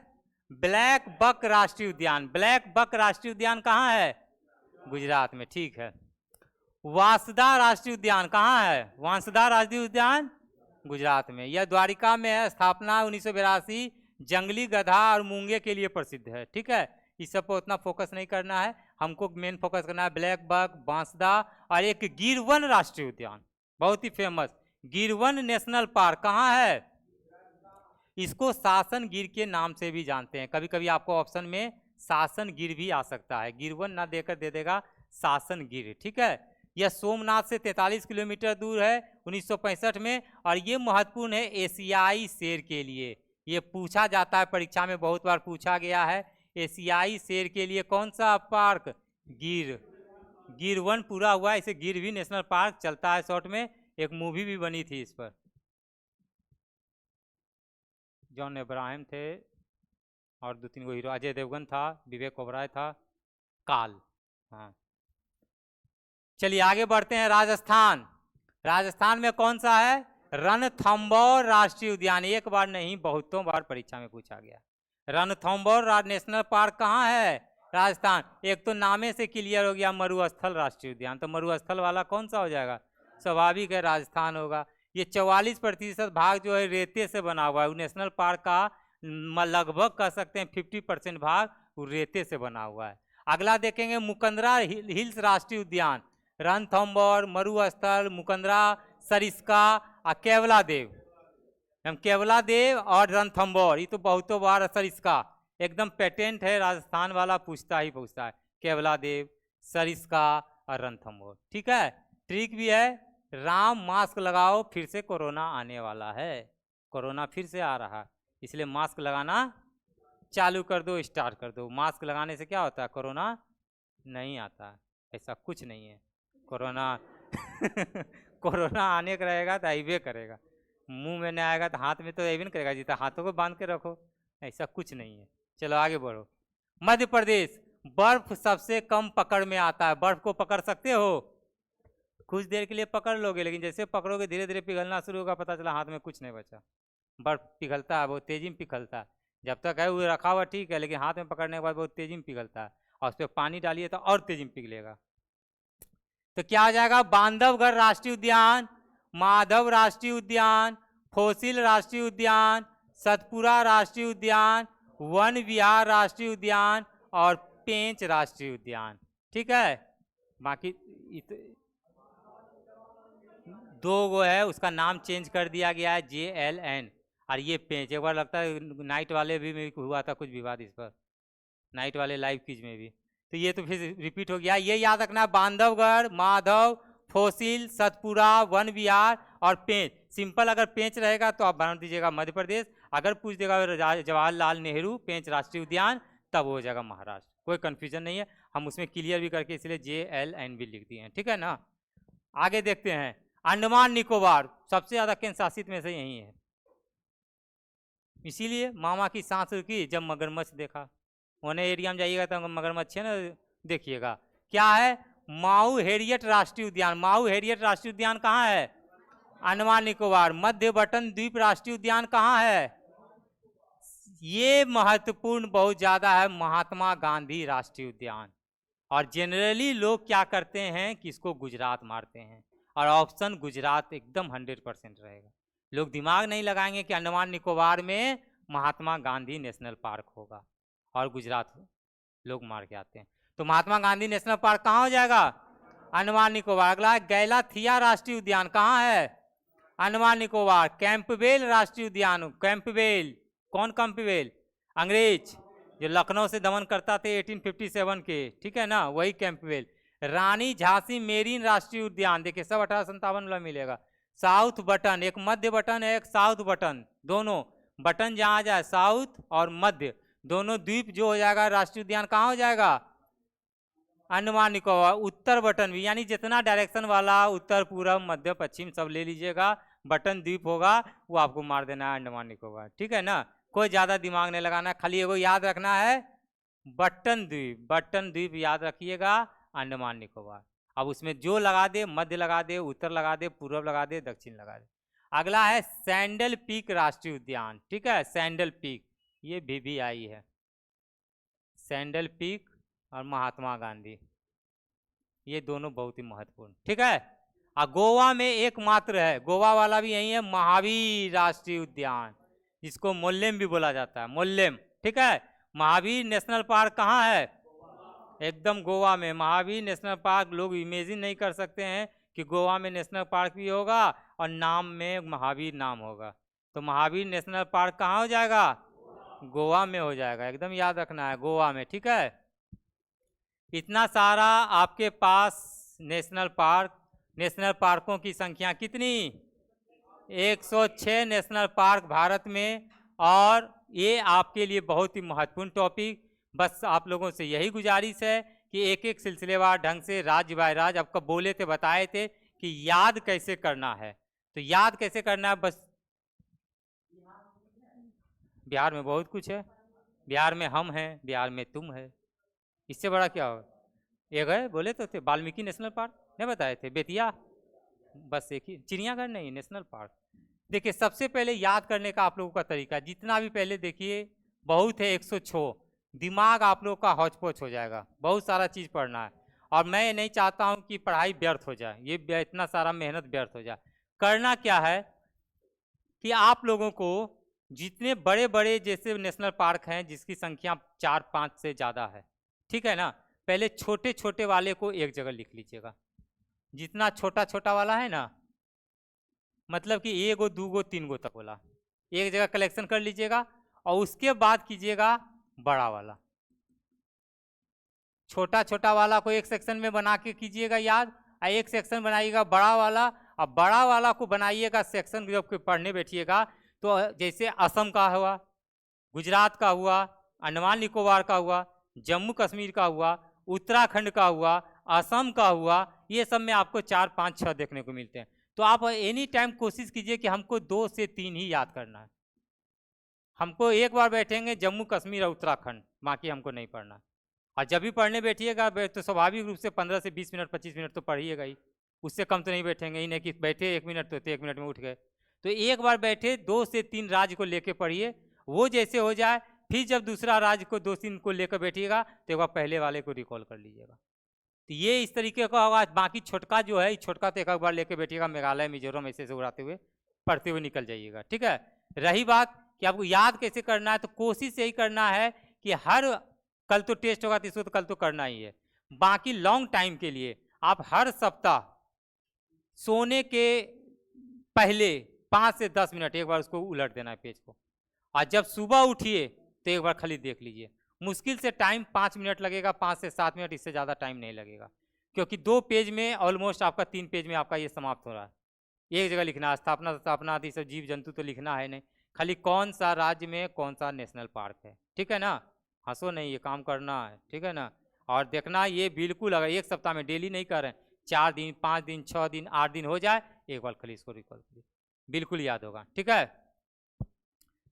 ब्लैक बक राष्ट्रीय उद्यान। ब्लैक बक राष्ट्रीय उद्यान कहाँ है? गुजरात में। ठीक है, वांसदा राष्ट्रीय उद्यान कहाँ है? वांसदा राष्ट्रीय उद्यान गुजरात में। यह द्वारिका में है, स्थापना 1982, जंगली गधा और मूंगे के लिए प्रसिद्ध है। ठीक है, इस सब पर उतना फोकस नहीं करना है, हमको मेन फोकस करना है ब्लैक बक, वांसदा और एक गिरवन राष्ट्रीय उद्यान, बहुत ही फेमस गिरवन नेशनल पार्क कहाँ है? इसको सासन गिर के नाम से भी जानते हैं, कभी कभी आपको ऑप्शन में सासन गिर भी आ सकता है, गिरवन ना देकर दे देगा सासन गिर। ठीक है, यह सोमनाथ से 43 किलोमीटर दूर है 1965 में, और ये महत्वपूर्ण है एशियाई शेर के लिए। ये पूछा जाता है परीक्षा में, बहुत बार पूछा गया है, एशियाई शेर के लिए कौन सा पार्क? गिरवन पूरा हुआ, इसे गिर भी नेशनल पार्क चलता है शॉर्ट में, एक मूवी भी बनी थी इस पर, जॉन अब्राहम थे और 2-3 गो हीरो, अजय देवगन था, विवेक ओबराय था, काल। हाँ चलिए आगे बढ़ते हैं। राजस्थान, राजस्थान में कौन सा है? रणथंभौर राष्ट्रीय उद्यान। एक बार नहीं बहुतों बार परीक्षा में पूछा गया। रणथंभौर नेशनल पार्क कहाँ है? राजस्थान। एक तो नामे से क्लियर हो गया मरुस्थल राष्ट्रीय उद्यान, तो मरुस्थल वाला कौन सा हो जाएगा? स्वाभाविक है राजस्थान होगा। ये 44% भाग जो है रेते से बना हुआ है, नेशनल पार्क का लगभग कह सकते हैं 50% भाग वो रेते से बना हुआ है। अगला देखेंगे मुकंदरा हिल्स राष्ट्रीय उद्यान। रणथंभौर, मरुस्थल, मुकंदरा, सरिस्का और केवला देव। हम केवला देव और रणथंभौर, ये तो बहुतों बार सरिस्का एकदम पेटेंट है, राजस्थान वाला पूछता ही पूछता है, केवला देव, सरिस्का और रणथंभौर। ठीक है, ट्रिक भी है, राम मास्क लगाओ, फिर से कोरोना आने वाला है, कोरोना फिर से आ रहा है, इसलिए मास्क लगाना चालू कर दो, स्टार्ट कर दो। मास्क लगाने से क्या होता है? कोरोना नहीं आता, ऐसा कुछ नहीं है। कोरोना कोरोना आने का रहेगा तो आइबे करेगा, मुंह में नहीं आएगा तो हाथ में तो आइबे नहीं करेगा, जितना हाथों को बांध के रखो, ऐसा कुछ नहीं है। चलो आगे बढ़ो। मध्य प्रदेश, बर्फ सबसे कम पकड़ में आता है। बर्फ को पकड़ सकते हो? कुछ देर के लिए पकड़ लोगे, लेकिन जैसे पकड़ोगे धीरे धीरे पिघलना शुरू होगा, पता चला हाथ में कुछ नहीं बचा। बर्फ पिघलता है, बहुत तेजी में पिघलता है। जब तक है वो रखा हुआ ठीक है, लेकिन हाथ में पकड़ने के बाद बहुत तेजी में पिघलता है, और उस पर पानी डालिए तो और तेजी में पिघलेगा। तो क्या आ जाएगा? बांधवगढ़ राष्ट्रीय उद्यान, माधव राष्ट्रीय उद्यान, फोसिल राष्ट्रीय उद्यान, सतपुरा राष्ट्रीय उद्यान, वन विहार राष्ट्रीय उद्यान और पेंच राष्ट्रीय उद्यान। ठीक है, बाकी दो गो है, उसका नाम चेंज कर दिया गया है JLN, और ये पेंच। एक बार लगता है नाइट वाले भी में हुआ था कुछ विवाद इस पर, नाइट वाले लाइव क्विज में भी। तो ये तो फिर रिपीट हो गया। ये याद रखना, बांधवगढ़, माधव, फोसिल, सतपुरा, वन विहार और पेंच। सिंपल अगर पेंच रहेगा तो आप बना दीजिएगा मध्य प्रदेश, अगर पूछ देगा जवाहरलाल नेहरू पेंच राष्ट्रीय उद्यान, तब हो जाएगा महाराष्ट्र। कोई कंफ्यूजन नहीं है, हम उसमें क्लियर भी करके इसलिए JLN भी लिख दिए हैं। ठीक है ना। आगे देखते हैं, अंडमान निकोबार सबसे ज्यादा केंद्र शासित में से यही है, इसीलिए मामा की सांस रुकी जब मगरमच्छ देखा। उन्हें एरिया में जाइएगा तो मगरमच्छ है ना, देखिएगा। क्या है? माऊ हेरियट राष्ट्रीय उद्यान। माऊ हेरियट राष्ट्रीय उद्यान कहाँ है? अंडमान निकोबार। मध्य बटन द्वीप राष्ट्रीय उद्यान कहाँ है? ये महत्वपूर्ण बहुत ज्यादा है, महात्मा गांधी राष्ट्रीय उद्यान। और जनरली लोग क्या करते हैं कि इसको गुजरात मारते हैं, और ऑप्शन गुजरात एकदम 100% रहेगा। लोग दिमाग नहीं लगाएंगे कि अंडमान निकोबार में महात्मा गांधी नेशनल पार्क होगा, और गुजरात लोग मार के आते हैं। तो महात्मा गांधी नेशनल पार्क कहाँ हो जाएगा? अंडमान निकोबार। अगला है गैलाथिया राष्ट्रीय उद्यान, कहाँ है? अंडमान निकोबार। कैंपबेल राष्ट्रीय उद्यान, कैंपबेल, कौन कैंपबेल? अंग्रेज जो लखनऊ से दमन करता थे 1857 के, ठीक है ना, वही कैंपबेल। रानी झांसी मेरीन राष्ट्रीय उद्यान, देखिए सब 1857 में मिलेगा। साउथ बटन, एक मध्य बटन है, एक साउथ बटन, दोनों बटन जहाँ जाए साउथ और मध्य दोनों द्वीप जो हो जाएगा राष्ट्रीय उद्यान कहाँ हो जाएगा? अंडमान निकोबार। उत्तर बटन भी, यानी जितना डायरेक्शन वाला उत्तर पूर्व मध्य पश्चिम सब ले लीजिएगा, बटन द्वीप होगा वो आपको मार देना है अंडमान निकोबार। ठीक है ना, कोई ज्यादा दिमाग नहीं लगाना, खाली एगो याद रखना है बटन द्वीप। बटन द्वीप याद रखिएगा, अंडमान निकोबार। अब उसमें जो लगा दे, मध्य लगा दे, उत्तर लगा दे, पूर्व लगा दे, दक्षिण लगा दे। अगला है सैंडल पीक राष्ट्रीय उद्यान। ठीक है, सैंडल पीक, ये VVI है, सैंडल पीक और महात्मा गांधी, ये दोनों बहुत ही महत्वपूर्ण। ठीक है, और गोवा में एकमात्र है, गोवा वाला भी यही है, महावीर राष्ट्रीय उद्यान, जिसको मोल्लेम भी बोला जाता है, मोल्लेम। ठीक है, महावीर नेशनल पार्क कहाँ है? एकदम गोवा में। महावीर नेशनल पार्क लोग इमेजिन नहीं कर सकते हैं कि गोवा में नेशनल पार्क भी होगा और नाम में महावीर नाम होगा। तो महावीर नेशनल पार्क कहाँ हो जाएगा? गोवा में हो जाएगा, एकदम याद रखना है, गोवा में। ठीक है, इतना सारा आपके पास नेशनल पार्क, नेशनल पार्कों की संख्या कितनी? 106 नेशनल पार्क भारत में। और ये आपके लिए बहुत ही महत्वपूर्ण टॉपिक, बस आप लोगों से यही गुजारिश है कि एक एक सिलसिलेवार ढंग से राज्य बाय राज्य, आपको बोले थे, बताए थे कि याद कैसे करना है। तो याद कैसे करना है, बस बिहार में बहुत कुछ है, बिहार में हम हैं, बिहार में तुम है, इससे बड़ा क्या होगा? एक है, बोले तो थे वाल्मीकि नेशनल पार्क, नहीं बताए थे? बेतिया, बस एक ही, चिड़ियाघर नहीं, नेशनल पार्क। देखिए सबसे पहले याद करने का आप लोगों का तरीका, जितना भी पहले देखिए बहुत है, 106, दिमाग आप लोगों का हौच पौच हो जाएगा, बहुत सारा चीज़ पढ़ना है। और मैं नहीं चाहता हूँ कि पढ़ाई व्यर्थ हो जाए, ये इतना सारा मेहनत व्यर्थ हो जाए। करना क्या है कि आप लोगों को जितने बड़े बड़े जैसे नेशनल पार्क हैं जिसकी संख्या 4-5 से ज़्यादा है, ठीक है ना, पहले छोटे छोटे वाले को एक जगह लिख लीजिएगा। जितना छोटा छोटा वाला है ना, मतलब कि 1 गो 2 गो 3 गो तक वाला एक जगह कलेक्शन कर लीजिएगा, और उसके बाद कीजिएगा बड़ा वाला। छोटा छोटा वाला को एक सेक्शन में बना के कीजिएगा याद, और एक सेक्शन बनाइएगा बड़ा वाला, और बड़ा वाला को बनाइएगा सेक्शन जब पढ़ने बैठिएगा तो जैसे असम का हुआ, गुजरात का हुआ, अंडमान निकोबार का हुआ, जम्मू कश्मीर का हुआ, उत्तराखंड का हुआ, असम का हुआ, ये सब में आपको 4, 5, 6 देखने को मिलते हैं। तो आप एनी टाइम कोशिश कीजिए कि हमको 2 से 3 ही याद करना है। हमको एक बार बैठेंगे जम्मू कश्मीर और उत्तराखंड, बाकी हमको नहीं पढ़ना। और जब भी पढ़ने बैठिएगा तो स्वाभाविक रूप से 15 से 20 मिनट 25 मिनट तो पढ़िएगा ही, उससे कम तो नहीं बैठेंगे ही नहीं कि बैठे 1 मिनट तो 1 मिनट में उठ गए। तो एक बार बैठे 2 से 3 राज्य को लेके पढ़िए, वो जैसे हो जाए फिर जब दूसरा राज्य को 2-3 को लेकर बैठिएगा तो एक बार पहले वाले को रिकॉल कर लीजिएगा। तो ये इस तरीके का होगा। बाकी छोटका जो है, छोटका तो एक बार लेके बैठिएगा, मेघालय मिजोरम ऐसे उड़ाते हुए पढ़ते हुए निकल जाइएगा, ठीक है। रही बात कि आपको याद कैसे करना है, तो कोशिश यही करना है कि हर कल तो टेस्ट होगा तो इसको तो कल तो करना ही है, बाकी लॉन्ग टाइम के लिए आप हर सप्ताह सोने के पहले 5 से 10 मिनट एक बार उसको उलट देना है पेज को, और जब सुबह उठिए तो एक बार खाली देख लीजिए। मुश्किल से टाइम 5 मिनट लगेगा, 5 से 7 मिनट, इससे ज़्यादा टाइम नहीं लगेगा, क्योंकि 2 पेज में ऑलमोस्ट आपका 3 पेज में आपका ये समाप्त हो रहा है। एक जगह लिखना है स्थापना स्थापना आदि सब जीव जंतु तो लिखना है नहीं, खाली कौन सा राज्य में कौन सा नेशनल पार्क है, ठीक है ना। हंसो नहीं, ये काम करना है, ठीक है ना। और देखना ये बिल्कुल अगर एक सप्ताह में डेली नहीं कर रहे हैं, 4 दिन 5 दिन 6 दिन 8 दिन हो जाए, एक बार खाली इसको रिकॉल करिए, बिल्कुल याद होगा, ठीक है।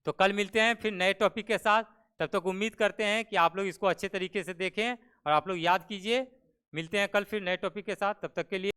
तो कल मिलते हैं फिर नए टॉपिक के साथ, तब तक उम्मीद करते हैं कि आप लोग इसको अच्छे तरीके से देखें और आप लोग याद कीजिए। मिलते हैं कल फिर नए टॉपिक के साथ, तब तक के लिए